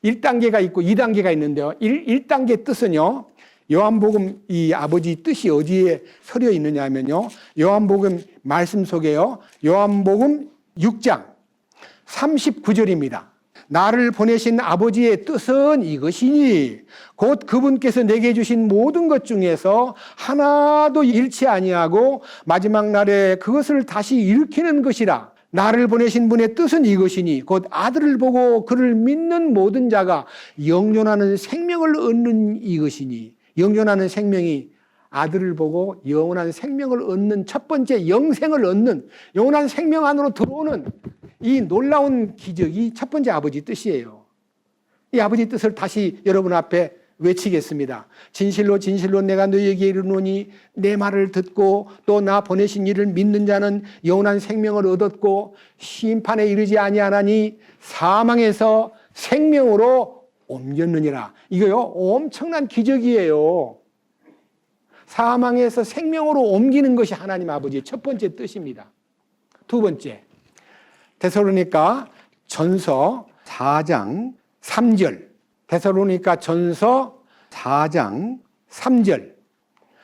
1단계가 있고 2단계가 있는데요. 1단계 뜻은요, 요한복음 이 아버지 뜻이 어디에 서려 있느냐 하면요, 요한복음 말씀 속에요, 요한복음 6장 39절입니다. 나를 보내신 아버지의 뜻은 이것이니 곧 그분께서 내게 주신 모든 것 중에서 하나도 잃지 아니하고 마지막 날에 그것을 다시 일으키는 것이라. 나를 보내신 분의 뜻은 이것이니 곧 아들을 보고 그를 믿는 모든 자가 영존하는 생명을 얻는 이것이니. 영존하는 생명이 아들을 보고 영원한 생명을 얻는 첫 번째 영생을 얻는 영원한 생명 안으로 들어오는 이 놀라운 기적이 첫 번째 아버지 뜻이에요. 이 아버지 뜻을 다시 여러분 앞에 외치겠습니다. 진실로 진실로 내가 너희에게 이르노니 내 말을 듣고 또 나 보내신 이를 믿는 자는 영원한 생명을 얻었고 심판에 이르지 아니하나니 사망에서 생명으로 옮겼느니라. 이거요 엄청난 기적이에요. 사망에서 생명으로 옮기는 것이 하나님 아버지의 첫 번째 뜻입니다. 두 번째, 데살로니가 전서 4장 3절. 데살로니가 전서 4장 3절.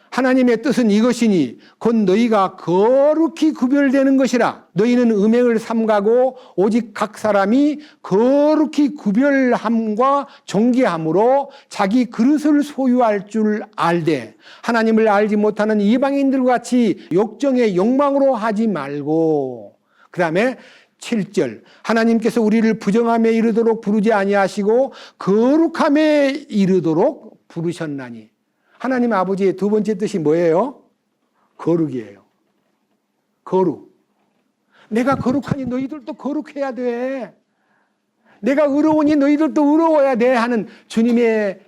하나님의 뜻은 이것이니 곧 너희가 거룩히 구별되는 것이라. 너희는 음행을 삼가고 오직 각 사람이 거룩히 구별함과 정결함으로 자기 그릇을 소유할 줄 알되 하나님을 알지 못하는 이방인들과 같이 욕정의 욕망으로 하지 말고. 그 다음에 7절 하나님께서 우리를 부정함에 이르도록 부르지 아니하시고 거룩함에 이르도록 부르셨나니. 하나님 아버지의 두 번째 뜻이 뭐예요? 거룩이에요. 거룩. 내가 거룩하니 너희들도 거룩해야 돼. 내가 의로우니 너희들도 의로워야 돼 하는 주님의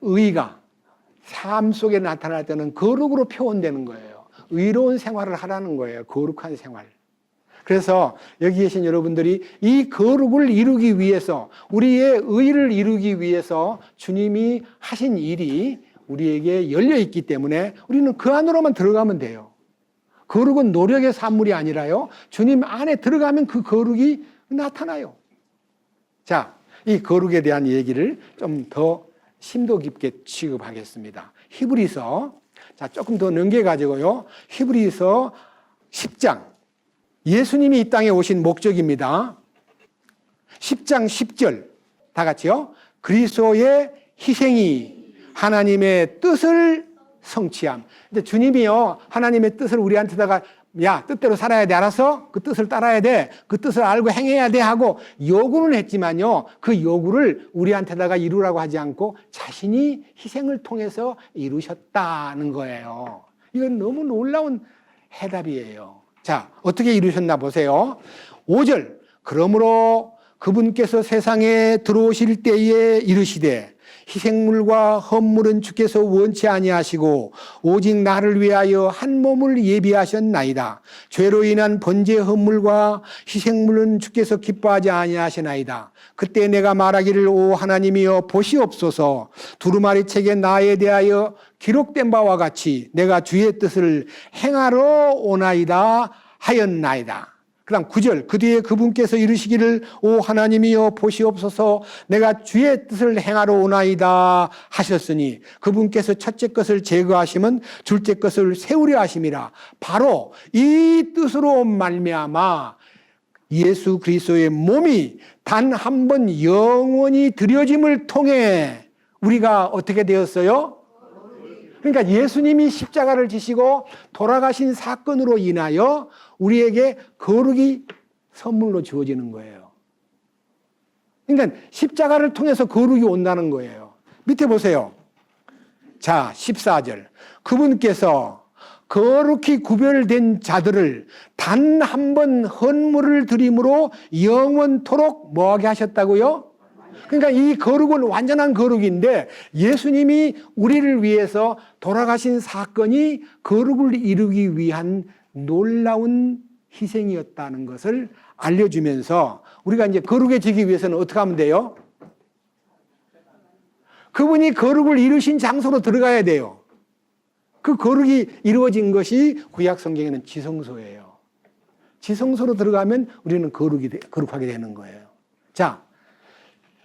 의가 삶 속에 나타날 때는 거룩으로 표현되는 거예요. 의로운 생활을 하라는 거예요. 거룩한 생활. 그래서 여기 계신 여러분들이 이 거룩을 이루기 위해서, 우리의 의를 이루기 위해서 주님이 하신 일이 우리에게 열려 있기 때문에 우리는 그 안으로만 들어가면 돼요. 거룩은 노력의 산물이 아니라요, 주님 안에 들어가면 그 거룩이 나타나요. 자, 이 거룩에 대한 얘기를 좀 더 심도 깊게 취급하겠습니다. 히브리서, 자, 조금 더 넘겨가지고요, 히브리서 10장, 예수님이 이 땅에 오신 목적입니다. 10장 10절 다 같이요. 그리스도의 희생이 하나님의 뜻을 성취함. 근데 주님이요, 하나님의 뜻을 우리한테다가 야, 뜻대로 살아야 돼. 알았어? 그 뜻을 따라야 돼. 그 뜻을 알고 행해야 돼 하고 요구는 했지만요, 그 요구를 우리한테다가 이루라고 하지 않고 자신이 희생을 통해서 이루셨다는 거예요. 이건 너무 놀라운 해답이에요. 자, 어떻게 이루셨나 보세요. 5절. 그러므로 그분께서 세상에 들어오실 때에 이르시되 희생물과 헌물은 주께서 원치 아니하시고 오직 나를 위하여 한 몸을 예비하셨나이다. 죄로 인한 번제 헌물과 희생물은 주께서 기뻐하지 아니하시나이다. 그때 내가 말하기를 오 하나님이여 보시옵소서. 두루마리 책에 나에 대하여 기록된 바와 같이 내가 주의 뜻을 행하러 오나이다 하였나이다. 그 다음 9절, 그 뒤에 그분께서 이르시기를 오 하나님이여 보시옵소서. 내가 주의 뜻을 행하러 오나이다 하셨으니 그분께서 첫째 것을 제거하시면 둘째 것을 세우려 하심이라. 바로 이 뜻으로 말미암아 예수 그리스도의 몸이 단 한 번 영원히 드려짐을 통해 우리가 어떻게 되었어요? 그러니까 예수님이 십자가를 지시고 돌아가신 사건으로 인하여 우리에게 거룩이 선물로 주어지는 거예요. 그러니까 십자가를 통해서 거룩이 온다는 거예요. 밑에 보세요. 자, 14절. 그분께서 거룩히 구별된 자들을 단 한 번 헌물을 드림으로 영원토록 뭐하게 하셨다고요? 그러니까 이 거룩은 완전한 거룩인데 예수님이 우리를 위해서 돌아가신 사건이 거룩을 이루기 위한 놀라운 희생이었다는 것을 알려주면서 우리가 이제 거룩해지기 위해서는 어떻게 하면 돼요? 그분이 거룩을 이루신 장소로 들어가야 돼요. 그 거룩이 이루어진 것이 구약 성경에는 지성소예요. 지성소로 들어가면 우리는 거룩하게 되는 거예요. 자,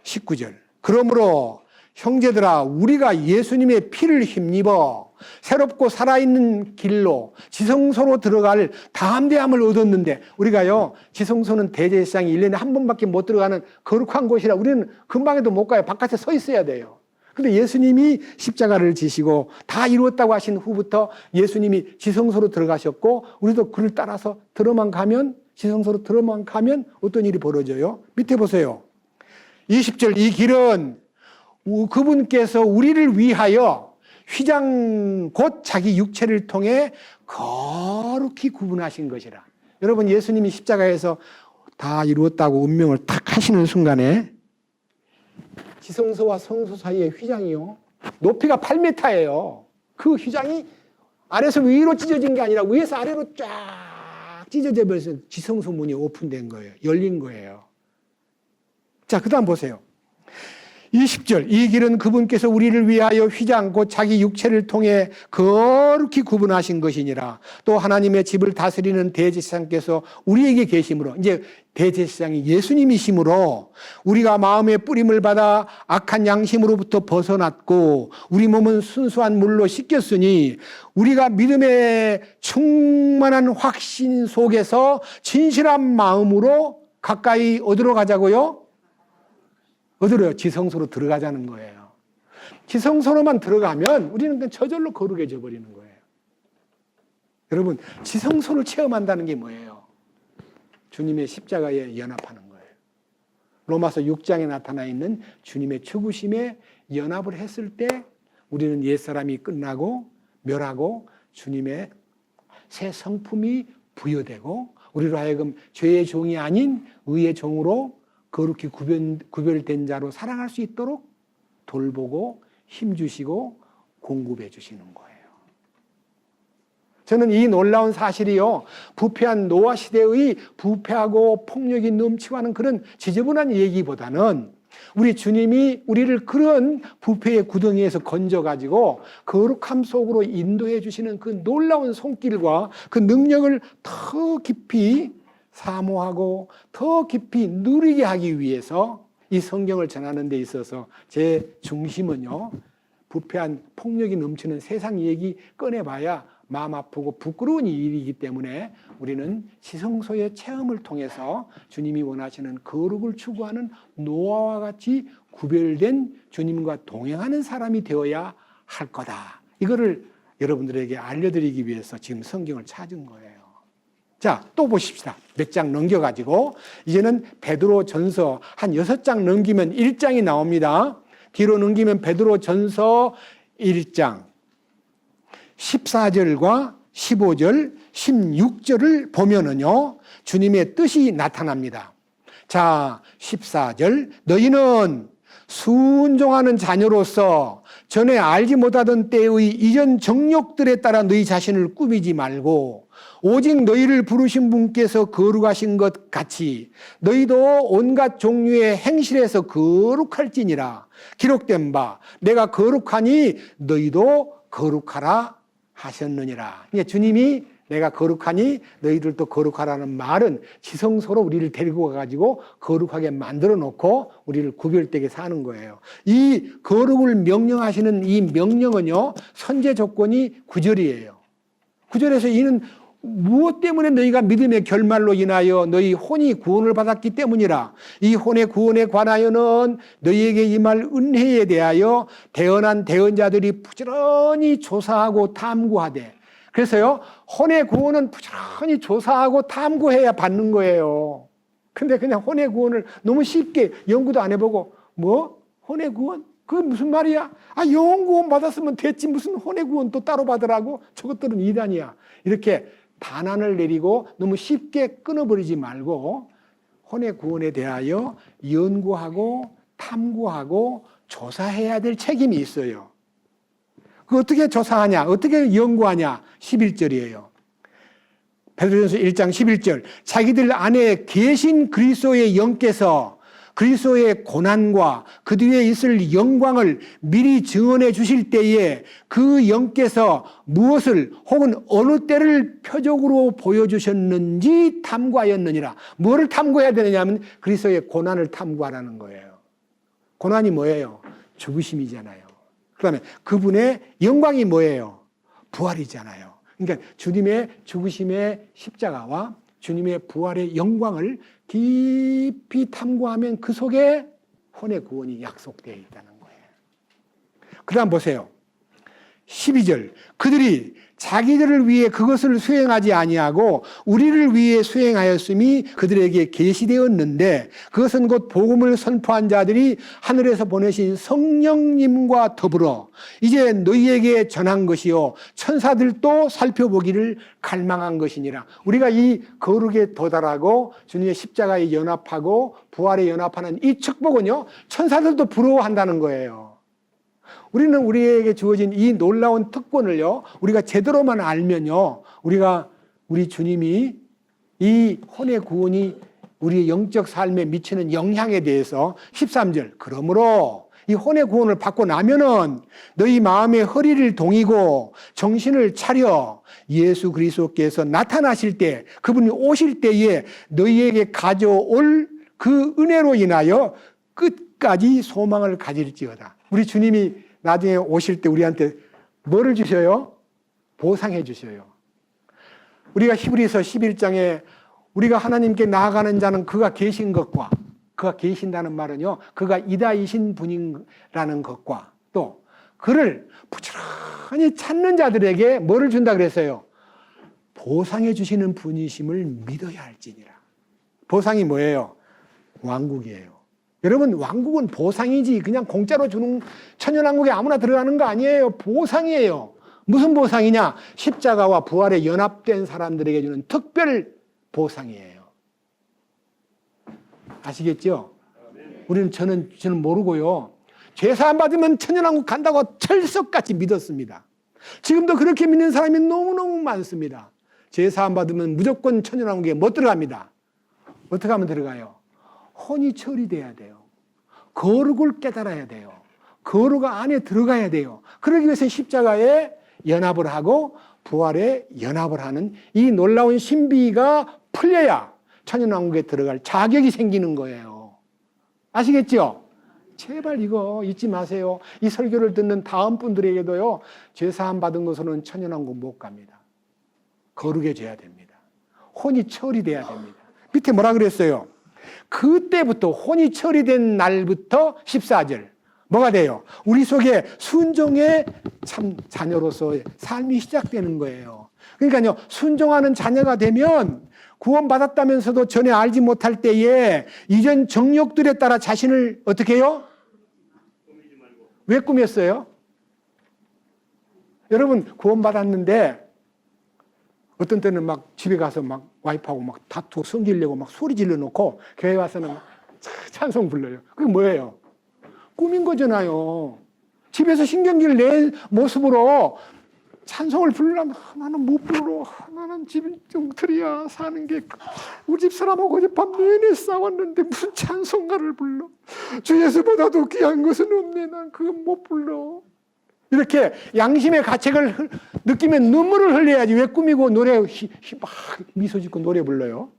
19절. 그러므로 형제들아 우리가 예수님의 피를 힘입어 새롭고 살아있는 길로 지성소로 들어갈 담대함을 얻었는데 우리가요 지성소는 대제사장이 1년에 한 번밖에 못 들어가는 거룩한 곳이라 우리는 금방에도 못 가요. 바깥에 서 있어야 돼요. 근데 예수님이 십자가를 지시고 다 이루었다고 하신 후부터 예수님이 지성소로 들어가셨고 우리도 그를 따라서 들어만 가면 지성소로 들어만 가면 어떤 일이 벌어져요? 밑에 보세요. 20절 이 길은 그분께서 우리를 위하여 휘장 곧 자기 육체를 통해 거룩히 구분하신 것이라. 여러분 예수님이 십자가에서 다 이루었다고 운명을 탁 하시는 순간에 지성소와 성소 사이의 휘장이요 높이가 8m예요. 그 휘장이 아래에서 위로 찢어진 게 아니라 위에서 아래로 쫙 찢어져 버려서 지성소 문이 오픈된 거예요. 열린 거예요. 자, 그 다음 보세요. 20절 이 길은 그분께서 우리를 위하여 휘장 곧 자기 육체를 통해 거룩히 구분하신 것이니라. 또 하나님의 집을 다스리는 대제사장께서 우리에게 계심으로 이제 대제사장이 예수님이심으로 우리가 마음의 뿌림을 받아 악한 양심으로부터 벗어났고 우리 몸은 순수한 물로 씻겼으니 우리가 믿음의 충만한 확신 속에서 진실한 마음으로 가까이 어디로 가자고요? 어디로요? 지성소로 들어가자는 거예요. 지성소로만 들어가면 우리는 저절로 거룩해져 버리는 거예요. 여러분, 지성소를 체험한다는 게 뭐예요? 주님의 십자가에 연합하는 거예요. 로마서 6장에 나타나 있는 주님의 죽으심에 연합을 했을 때 우리는 옛사람이 끝나고 멸하고 주님의 새 성품이 부여되고 우리로 하여금 죄의 종이 아닌 의의 종으로 거룩히 구별된 자로 살아갈 수 있도록 돌보고 힘주시고 공급해 주시는 거예요. 저는 이 놀라운 사실이요, 부패한 노아 시대의 부패하고 폭력이 넘치고 하는 그런 지저분한 얘기보다는 우리 주님이 우리를 그런 부패의 구덩이에서 건져가지고 거룩함 속으로 인도해 주시는 그 놀라운 손길과 그 능력을 더 깊이 사모하고 더 깊이 누리게 하기 위해서 이 성경을 전하는 데 있어서 제 중심은요, 부패한 폭력이 넘치는 세상 얘기 꺼내봐야 마음 아프고 부끄러운 일이기 때문에 우리는 지성소의 체험을 통해서 주님이 원하시는 거룩을 추구하는 노아와 같이 구별된 주님과 동행하는 사람이 되어야 할 거다. 이거를 여러분들에게 알려드리기 위해서 지금 성경을 찾은 거예요. 자, 또 보십시다. 몇 장 넘겨가지고 이제는 베드로 전서 한 6장 넘기면 1장이 나옵니다. 뒤로 넘기면 베드로 전서 1장 14절과 15절, 16절을 보면은요, 주님의 뜻이 나타납니다. 자, 14절. 너희는 순종하는 자녀로서 전에 알지 못하던 때의 이전 정욕들에 따라 너희 자신을 꾸미지 말고 오직 너희를 부르신 분께서 거룩하신 것 같이 너희도 온갖 종류의 행실에서 거룩할지니라. 기록된 바 내가 거룩하니 너희도 거룩하라 하셨느니라. 주님이 내가 거룩하니 너희들도 거룩하라는 말은 지성소로 우리를 데리고 가가지고 거룩하게 만들어 놓고 우리를 구별되게 사는 거예요. 이 거룩을 명령하시는 이 명령은요, 선제 조건이 9절이에요. 9절에서 이는 무엇 때문에 너희가 믿음의 결말로 인하여 너희 혼이 구원을 받았기 때문이라. 이 혼의 구원에 관하여는 너희에게 임할 은혜에 대하여 대언한 대언자들이 부지런히 조사하고 탐구하되. 그래서요, 혼의 구원은 부지런히 조사하고 탐구해야 받는 거예요. 근데 그냥 혼의 구원을 너무 쉽게 연구도 안 해보고, 뭐? 혼의 구원? 그게 무슨 말이야? 영혼 구원 받았으면 됐지. 무슨 혼의 구원 또 따로 받으라고? 저것들은 이단이야. 이렇게 반환을 내리고 너무 쉽게 끊어버리지 말고 혼의 구원에 대하여 연구하고 탐구하고 조사해야 될 책임이 있어요. 그 어떻게 조사하냐? 어떻게 연구하냐? 11절이에요. 베드로전서 1장 11절. 자기들 안에 계신 그리스도의 영께서 그리스도의 고난과 그 뒤에 있을 영광을 미리 증언해 주실 때에 그 영께서 무엇을 혹은 어느 때를 표적으로 보여주셨는지 탐구하였느니라. 뭐를 탐구해야 되느냐 하면 그리스도의 고난을 탐구하라는 거예요. 고난이 뭐예요? 죽으심이잖아요. 그 다음에 그분의 영광이 뭐예요? 부활이잖아요. 그러니까 주님의 죽으심의 십자가와 주님의 부활의 영광을 깊이 탐구하면 그 속에 혼의 구원이 약속되어 있다는 거예요. 그 다음 보세요. 12절. 그들이 자기들을 위해 그것을 수행하지 아니하고 우리를 위해 수행하였음이 그들에게 계시되었는데 그것은 곧 복음을 선포한 자들이 하늘에서 보내신 성령님과 더불어 이제 너희에게 전한 것이요 천사들도 살펴보기를 갈망한 것이니라. 우리가 이 거룩에 도달하고 주님의 십자가에 연합하고 부활에 연합하는 이 축복은요 천사들도 부러워한다는 거예요. 우리는 우리에게 주어진 이 놀라운 특권을요, 우리가 제대로만 알면요, 우리 주님이 이 혼의 구원이 우리의 영적 삶에 미치는 영향에 대해서 13절, 그러므로 이 혼의 구원을 받고 나면은 너희 마음의 허리를 동이고 정신을 차려 예수 그리스도께서 나타나실 때, 그분이 오실 때에 너희에게 가져올 그 은혜로 인하여 끝까지 소망을 가질지어다. 우리 주님이 나중에 오실 때 우리한테 뭐를 주셔요? 보상해 주셔요. 우리가 히브리서 11장에 우리가 하나님께 나아가는 자는 그가 계신 것과 그가 계신다는 말은요, 그가 이다이신 분이라는 것과 또 그를 부지런히 찾는 자들에게 뭐를 준다 그랬어요? 보상해 주시는 분이심을 믿어야 할지니라. 보상이 뭐예요? 왕국이에요. 여러분, 왕국은 보상이지 그냥 공짜로 주는, 천연왕국에 아무나 들어가는 거 아니에요. 보상이에요. 무슨 보상이냐? 십자가와 부활에 연합된 사람들에게 주는 특별 보상이에요. 아시겠죠? 저는 모르고요, 죄사함 받으면 천연왕국 간다고 철석같이 믿었습니다. 지금도 그렇게 믿는 사람이 너무너무 많습니다. 죄사함 받으면 무조건 천연왕국에 못 들어갑니다. 어떻게 하면 들어가요? 혼이 처리돼야 돼요. 거룩을 깨달아야 돼요. 거룩 안에 들어가야 돼요. 그러기 위해서 십자가에 연합을 하고 부활에 연합을 하는 이 놀라운 신비가 풀려야 천연왕국에 들어갈 자격이 생기는 거예요. 아시겠죠? 제발 이거 잊지 마세요. 이 설교를 듣는 다음 분들에게도요, 죄사함 받은 것으로는 천연왕국 못 갑니다. 거룩해져야 됩니다. 혼이 처리돼야 됩니다. 밑에 뭐라 그랬어요? 그때부터, 혼이 처리된 날부터 14절 뭐가 돼요? 우리 속에 순종의 참 자녀로서의 삶이 시작되는 거예요. 그러니까요, 순종하는 자녀가 되면 구원받았다면서도 전에 알지 못할 때에 이전 정욕들에 따라 자신을 어떻게 해요? 왜 꾸몄어요? 여러분, 구원받았는데 어떤 때는 막 집에 가서 막 와이프하고 막 다투고 성질 내고 막 소리 질러 놓고 교회 와서는 막 찬송 불러요. 그게 뭐예요? 꾸민 거잖아요. 집에서 신경질 낸 모습으로 찬송을 부르려면 나는 못 불러. 나는 집중틀이야 사는 게. 우리 집 사람하고 어젯밤 내내 싸웠는데 무슨 찬송가를 불러. 주 예수보다도 귀한 것은 없네. 난 그건 못 불러. 이렇게 양심의 가책을 느끼면 눈물을 흘려야지. 왜 꾸미고 노래 막 미소 짓고 노래 불러요?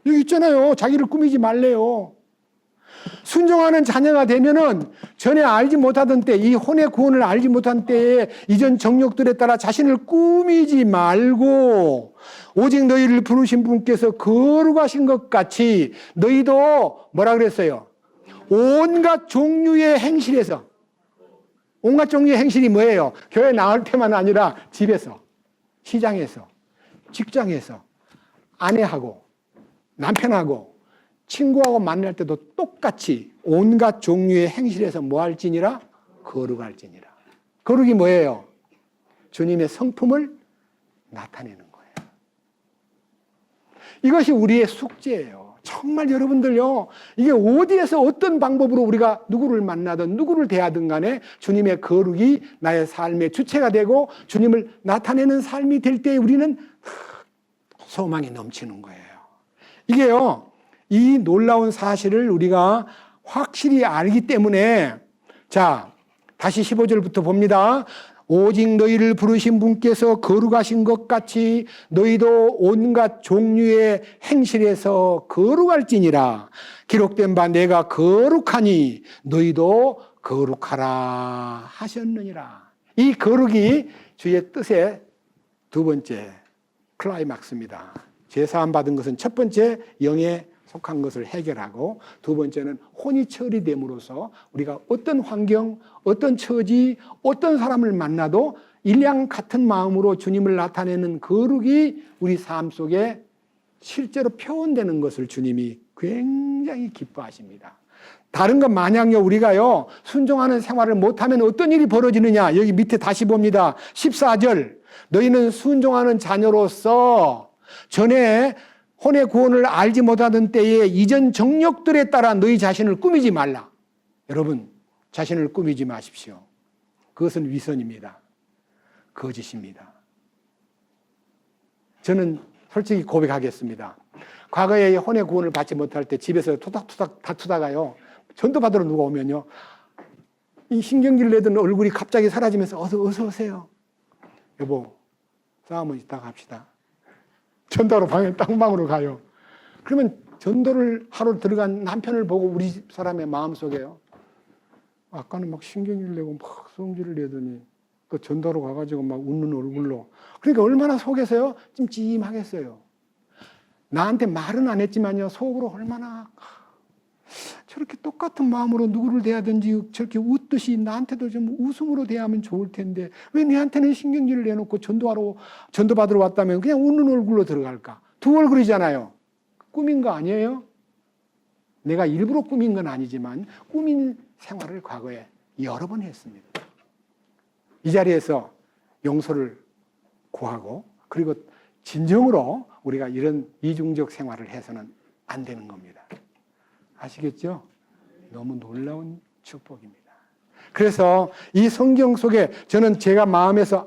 여기 있잖아요. 자기를 꾸미지 말래요. 순종하는 자녀가 되면은 전에 알지 못하던 때, 이 혼의 구원을 알지 못한 때에 이전 정욕들에 따라 자신을 꾸미지 말고 오직 너희를 부르신 분께서 거룩하신 것 같이 너희도 뭐라 그랬어요? 온갖 종류의 행실에서. 온갖 종류의 행실이 뭐예요? 교회 나올 때만 아니라 집에서, 시장에서, 직장에서, 아내하고, 남편하고, 친구하고 만날 때도 똑같이 온갖 종류의 행실에서 뭐 할지니라? 거룩할지니라. 거룩이 뭐예요? 주님의 성품을 나타내는 거예요. 이것이 우리의 숙제예요. 정말 여러분들요, 이게 어디에서 어떤 방법으로 우리가 누구를 만나든 누구를 대하든 간에 주님의 거룩이 나의 삶의 주체가 되고 주님을 나타내는 삶이 될 때 우리는 소망이 넘치는 거예요. 이게요, 이 놀라운 사실을 우리가 확실히 알기 때문에, 자, 다시 15절부터 봅니다. 오직 너희를 부르신 분께서 거룩하신 것 같이 너희도 온갖 종류의 행실에서 거룩할지니라. 기록된 바 내가 거룩하니 너희도 거룩하라 하셨느니라. 이 거룩이 주의 뜻의 두 번째 클라이막스입니다. 죄사함 받은 것은 첫 번째 영에 속한 것을 해결하고, 두 번째는 혼이 처리됨으로써 우리가 어떤 환경, 어떤 처지, 어떤 사람을 만나도 일양 같은 마음으로 주님을 나타내는 거룩이 우리 삶 속에 실제로 표현되는 것을 주님이 굉장히 기뻐하십니다. 다른 것 마냥요, 우리가요 순종하는 생활을 못하면 어떤 일이 벌어지느냐. 여기 밑에 다시 봅니다. 14절. 너희는 순종하는 자녀로서 전에 혼의 구원을 알지 못하던 때에 이전 정욕들에 따라 너희 자신을 꾸미지 말라. 여러분, 자신을 꾸미지 마십시오. 그것은 위선입니다. 거짓입니다. 저는 솔직히 고백하겠습니다. 과거에 혼의 구원을 받지 못할 때 집에서 토닥토닥 다투다가요, 전도받으러 누가 오면요, 이 신경질 내던 얼굴이 갑자기 사라지면서 어서 오세요. 여보, 싸움은 이따가 합시다. 전도하러 땅방으로 가요. 그러면 전도를 하러 들어간 남편을 보고 우리 집 사람의 마음속에요, 아까는 막 신경질 내고 막 성질을 내더니 또 전도하러 가가지고 막 웃는 얼굴로. 그러니까 얼마나 속에서요 찜찜하겠어요. 나한테 말은 안 했지만요, 속으로 얼마나 저렇게 똑같은 마음으로 누구를 대하든지 저렇게 웃듯이 나한테도 좀 웃음으로 대하면 좋을 텐데 왜 내한테는 신경질을 내놓고 전도받으러 왔다면 그냥 웃는 얼굴로 들어갈까? 두 얼굴이잖아요. 꾸민 거 아니에요? 내가 일부러 꾸민 건 아니지만 꾸민 생활을 과거에 여러 번 했습니다. 이 자리에서 용서를 구하고, 그리고 진정으로 우리가 이런 이중적 생활을 해서는 안 되는 겁니다. 아시겠죠? 너무 놀라운 축복입니다. 그래서 이 성경 속에 저는 제가 마음에서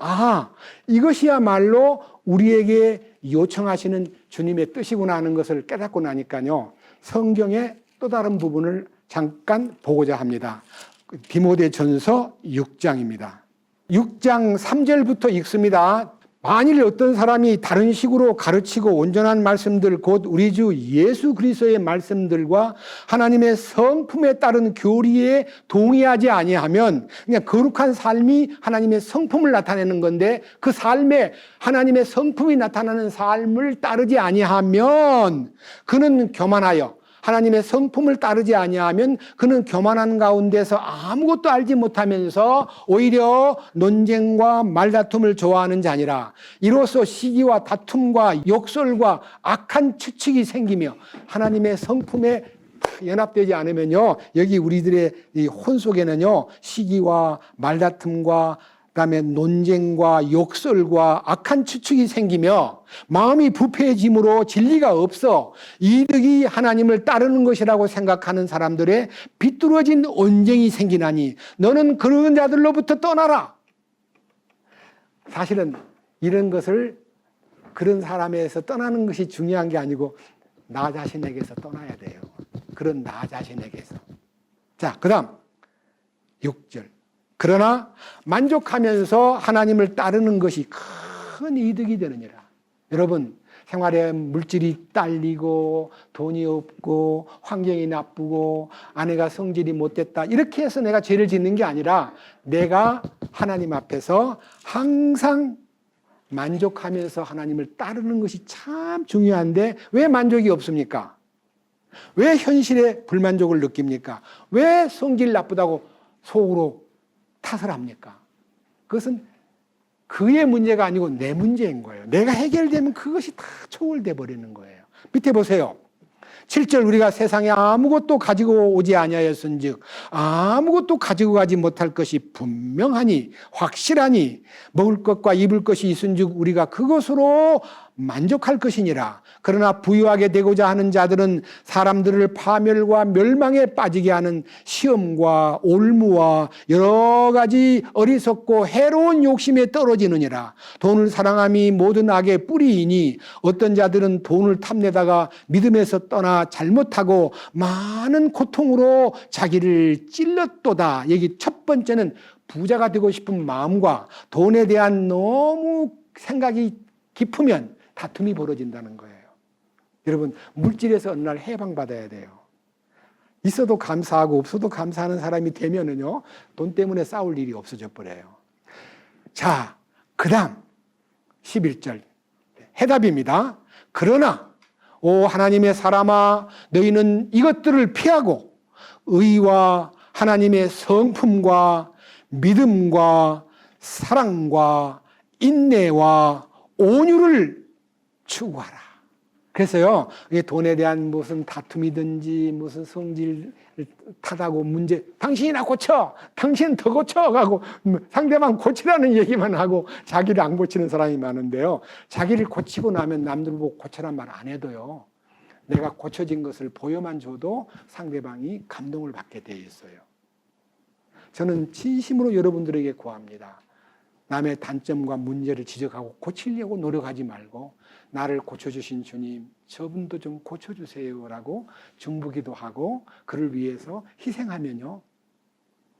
이것이야말로 우리에게 요청하시는 주님의 뜻이구나 하는 것을 깨닫고 나니까요, 성경의 또 다른 부분을 잠깐 보고자 합니다. 디모데전서 6장입니다. 6장 3절부터 읽습니다. 만일 어떤 사람이 다른 식으로 가르치고 온전한 말씀들, 곧 우리 주 예수 그리스도의 말씀들과 하나님의 성품에 따른 교리에 동의하지 아니하면, 그냥 거룩한 삶이 하나님의 성품을 나타내는 건데 그 삶에 하나님의 성품이 나타나는 삶을 따르지 아니하면 그는 교만하여, 하나님의 성품을 따르지 아니하면 그는 교만한 가운데서 아무것도 알지 못하면서 오히려 논쟁과 말다툼을 좋아하는 자니라. 이로써 시기와 다툼과 욕설과 악한 추측이 생기며 하나님의 성품에 연합되지 않으면요, 여기 우리들의 이 혼 속에는요, 시기와 말다툼과 그다음에 논쟁과 욕설과 악한 추측이 생기며 마음이 부패해짐으로 진리가 없어 이득이 하나님을 따르는 것이라고 생각하는 사람들의 비뚤어진 언쟁이 생기나니 너는 그런 자들로부터 떠나라. 사실은 이런 것을 그런 사람에서 떠나는 것이 중요한 게 아니고 나 자신에게서 떠나야 돼요. 그런 나 자신에게서. 자, 그 다음 6절. 그러나 만족하면서 하나님을 따르는 것이 큰 이득이 되느니라. 여러분, 생활에 물질이 딸리고 돈이 없고 환경이 나쁘고 아내가 성질이 못됐다 이렇게 해서 내가 죄를 짓는 게 아니라 내가 하나님 앞에서 항상 만족하면서 하나님을 따르는 것이 참 중요한데 왜 만족이 없습니까? 왜 현실에 불만족을 느낍니까? 왜 성질 나쁘다고 속으로 탓을 합니까? 그것은 그의 문제가 아니고 내 문제인 거예요. 내가 해결되면 그것이 다 초월돼 버리는 거예요. 밑에 보세요. 7절 우리가 세상에 아무것도 가지고 오지 아니하였은즉 아무것도 가지고 가지 못할 것이 분명하니 확실하니 먹을 것과 입을 것이 있은즉 우리가 그것으로 만족할 것이니라. 그러나 부유하게 되고자 하는 자들은 사람들을 파멸과 멸망에 빠지게 하는 시험과 올무와 여러 가지 어리석고 해로운 욕심에 떨어지느니라. 돈을 사랑함이 모든 악의 뿌리이니 어떤 자들은 돈을 탐내다가 믿음에서 떠나 잘못하고 많은 고통으로 자기를 찔렀도다. 여기 첫 번째는 부자가 되고 싶은 마음과 돈에 대한 너무 생각이 깊으면 다툼이 벌어진다는 거예요. 여러분, 물질에서 어느 날 해방받아야 돼요. 있어도 감사하고 없어도 감사하는 사람이 되면은요, 돈 때문에 싸울 일이 없어져 버려요. 자, 그 다음 11절 해답입니다. 그러나 오 하나님의 사람아 너희는 이것들을 피하고 의와 하나님의 성품과 믿음과 사랑과 인내와 온유를 추구하라. 그래서요, 돈에 대한 무슨 다툼이든지 무슨 성질 타다고 문제, 당신이나 고쳐, 당신은 더 고쳐 가고 상대방 고치라는 얘기만 하고 자기를 안 고치는 사람이 많은데요. 자기를 고치고 나면 남들 보고 고쳐란 말 안 해도요, 내가 고쳐진 것을 보여만 줘도 상대방이 감동을 받게 돼 있어요. 저는 진심으로 여러분들에게 구합니다. 남의 단점과 문제를 지적하고 고치려고 노력하지 말고 나를 고쳐주신 주님, 저분도 좀 고쳐주세요라고 중보기도 하고 그를 위해서 희생하면요,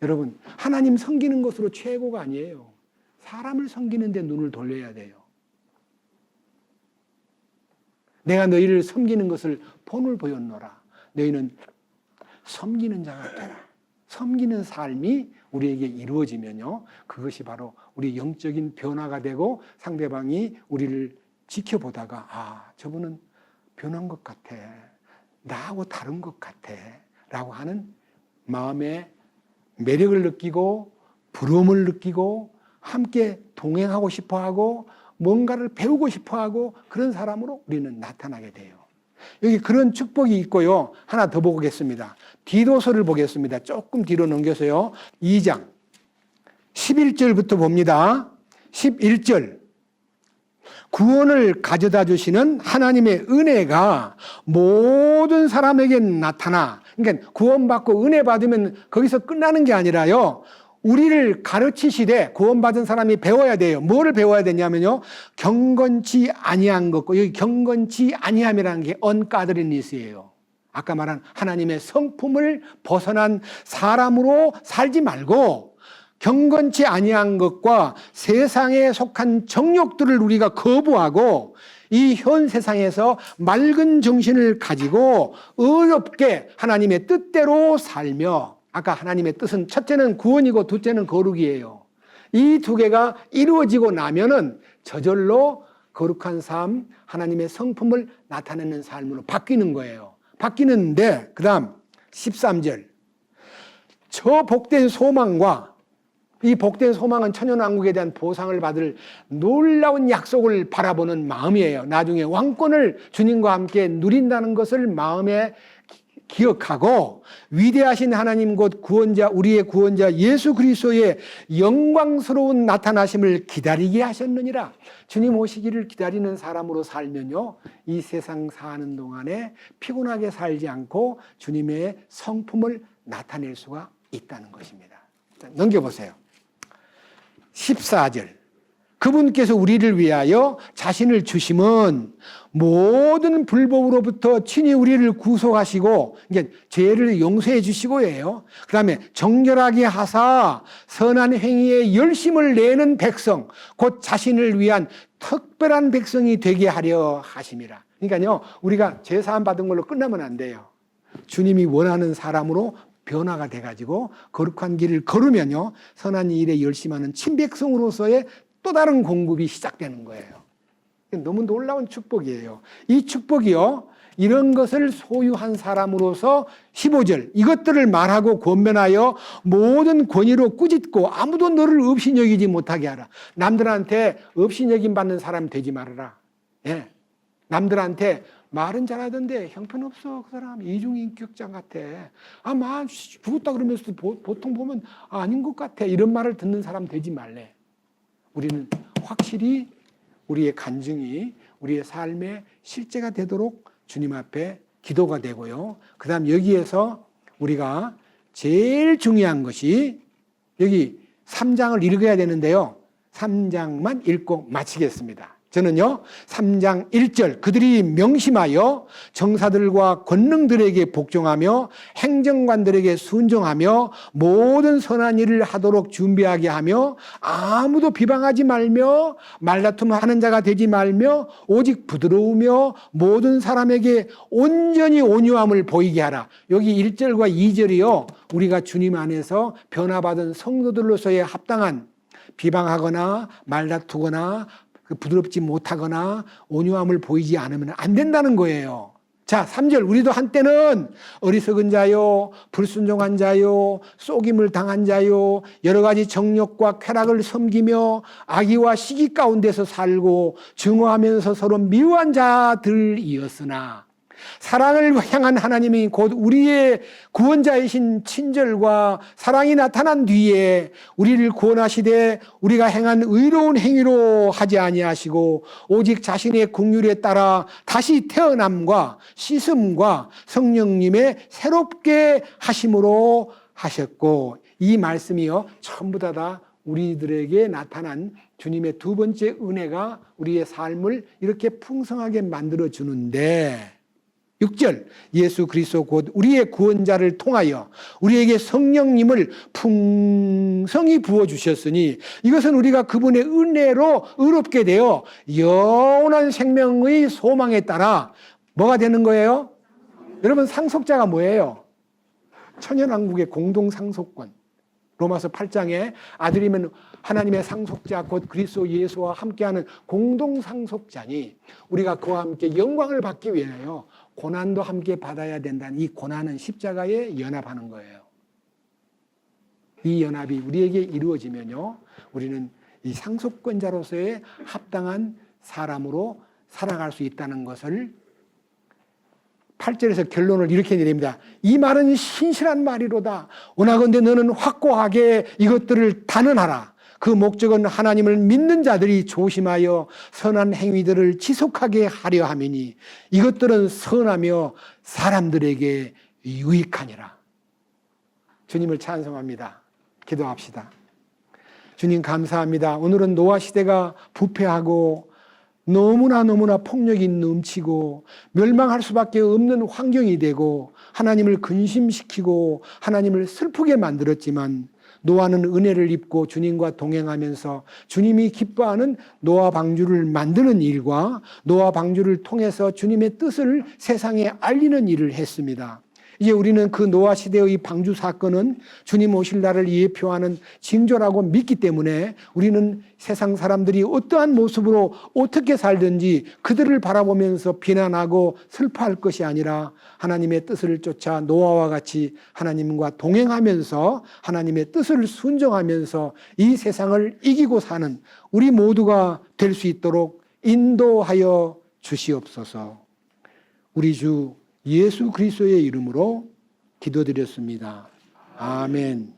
여러분 하나님 섬기는 것으로 최고가 아니에요. 사람을 섬기는 데 눈을 돌려야 돼요. 내가 너희를 섬기는 것을 본을 보였노라. 너희는 섬기는 자가 되라. 섬기는 삶이 우리에게 이루어지면요, 그것이 바로 우리 영적인 변화가 되고 상대방이 우리를 지켜보다가 아, 저분은 변한 것 같아, 나하고 다른 것 같아 라고 하는 마음의 매력을 느끼고 부러움을 느끼고 함께 동행하고 싶어하고 뭔가를 배우고 싶어하고 그런 사람으로 우리는 나타나게 돼요. 여기 그런 축복이 있고요. 하나 더 보겠습니다. 디도서를 보겠습니다. 조금 뒤로 넘겨서요. 2장 11절부터 봅니다. 11절 구원을 가져다 주시는 하나님의 은혜가 모든 사람에게 나타나, 그러니까 구원받고 은혜 받으면 거기서 끝나는 게 아니라요, 우리를 가르치시되 구원받은 사람이 배워야 돼요. 뭐를 배워야 되냐면요, 경건치 아니한 것과, 여기 경건치 아니함이라는 게 언가드리니스예요. 아까 말한 하나님의 성품을 벗어난 사람으로 살지 말고 경건치 아니한 것과 세상에 속한 정욕들을 우리가 거부하고 이 현 세상에서 맑은 정신을 가지고 의롭게 하나님의 뜻대로 살며, 아까 하나님의 뜻은 첫째는 구원이고 둘째는 거룩이에요. 이 두 개가 이루어지고 나면은 저절로 거룩한 삶, 하나님의 성품을 나타내는 삶으로 바뀌는 거예요. 바뀌는데 그 다음 13절 저 복된 소망과, 이 복된 소망은 천년왕국에 대한 보상을 받을 놀라운 약속을 바라보는 마음이에요. 나중에 왕권을 주님과 함께 누린다는 것을 마음에 기억하고 위대하신 하나님 곧 구원자 우리의 구원자 예수 그리스도의 영광스러운 나타나심을 기다리게 하셨느니라. 주님 오시기를 기다리는 사람으로 살면요, 이 세상 사는 동안에 피곤하게 살지 않고 주님의 성품을 나타낼 수가 있다는 것입니다. 넘겨보세요. 14절. 그분께서 우리를 위하여 자신을 주심은 모든 불법으로부터 친히 우리를 구속하시고, 이제 죄를 용서해 주시고예요. 그 다음에 정결하게 하사 선한 행위에 열심을 내는 백성, 곧 자신을 위한 특별한 백성이 되게 하려 하심이라. 그러니까요, 우리가 죄사함 받은 걸로 끝나면 안 돼요. 주님이 원하는 사람으로 변화가 돼가지고 거룩한 길을 걸으면요, 선한 일에 열심하는 친백성으로서의 또 다른 공급이 시작되는 거예요. 너무 놀라운 축복이에요. 이 축복이요, 이런 것을 소유한 사람으로서 15절 이것들을 말하고 권면하여 모든 권위로 꾸짖고 아무도 너를 없이 여기지 못하게 하라. 남들한테 없이 여김 받는 사람 되지 말아라. 예. 남들한테 말은 잘하던데 형편없어, 그 사람 이중인격자 같아, 아마 죽었다 그러면서 보통 보면 아닌 것 같아, 이런 말을 듣는 사람 되지 말래. 우리는 확실히 우리의 간증이 우리의 삶의 실제가 되도록 주님 앞에 기도가 되고요. 그 다음 여기에서 우리가 제일 중요한 것이 여기 3장을 읽어야 되는데요, 3장만 읽고 마치겠습니다. 저는요 3장 1절 그들이 명심하여 정사들과 권능들에게 복종하며 행정관들에게 순종하며 모든 선한 일을 하도록 준비하게 하며 아무도 비방하지 말며 말다툼하는 자가 되지 말며 오직 부드러우며 모든 사람에게 온전히 온유함을 보이게 하라. 여기 1절과 2절이요 우리가 주님 안에서 변화받은 성도들로서의 합당한, 비방하거나 말다투거나 부드럽지 못하거나 온유함을 보이지 않으면 안 된다는 거예요. 자, 3절 우리도 한때는 어리석은 자요, 불순종한 자요, 속임을 당한 자요, 여러 가지 정욕과 쾌락을 섬기며 악의와 시기 가운데서 살고 증오하면서 서로 미워한 자들이었으나 사랑을 향한 하나님이 곧 우리의 구원자이신 친절과 사랑이 나타난 뒤에 우리를 구원하시되 우리가 행한 의로운 행위로 하지 아니하시고 오직 자신의 긍휼에 따라 다시 태어남과 씻음과 성령님의 새롭게 하심으로 하셨고, 이 말씀이요 전부 다 우리들에게 나타난 주님의 두 번째 은혜가 우리의 삶을 이렇게 풍성하게 만들어 주는데, 6절 예수 그리스도 곧 우리의 구원자를 통하여 우리에게 성령님을 풍성히 부어주셨으니 이것은 우리가 그분의 은혜로 의롭게 되어 영원한 생명의 소망에 따라 뭐가 되는 거예요? 여러분, 상속자가 뭐예요? 천연왕국의 공동상속권. 로마서 8장에 아들이면 하나님의 상속자 곧 그리스도 예수와 함께하는 공동상속자니 우리가 그와 함께 영광을 받기 위하여 고난도 함께 받아야 된다는 이 고난은 십자가에 연합하는 거예요. 이 연합이 우리에게 이루어지면요 우리는 이 상속권자로서의 합당한 사람으로 살아갈 수 있다는 것을 8절에서 결론을 이렇게 내립니다. 이 말은 신실한 말이로다. 원하건대 너는 확고하게 이것들을 단언하라. 그 목적은 하나님을 믿는 자들이 조심하여 선한 행위들을 지속하게 하려 함이니 이것들은 선하며 사람들에게 유익하니라. 주님을 찬송합니다. 기도합시다. 주님 감사합니다. 오늘은 노아 시대가 부패하고 너무나 폭력이 넘치고 멸망할 수밖에 없는 환경이 되고 하나님을 근심시키고 하나님을 슬프게 만들었지만 노아는 은혜를 입고 주님과 동행하면서 주님이 기뻐하는 노아 방주를 만드는 일과 노아 방주를 통해서 주님의 뜻을 세상에 알리는 일을 했습니다. 이제 우리는 그 노아 시대의 방주 사건은 주님 오실 날을 예표하는 징조라고 믿기 때문에 우리는 세상 사람들이 어떠한 모습으로 어떻게 살든지 그들을 바라보면서 비난하고 슬퍼할 것이 아니라 하나님의 뜻을 쫓아 노아와 같이 하나님과 동행하면서 하나님의 뜻을 순종하면서 이 세상을 이기고 사는 우리 모두가 될 수 있도록 인도하여 주시옵소서. 우리 주 예수 그리스도의 이름으로 기도드렸습니다. 아멘.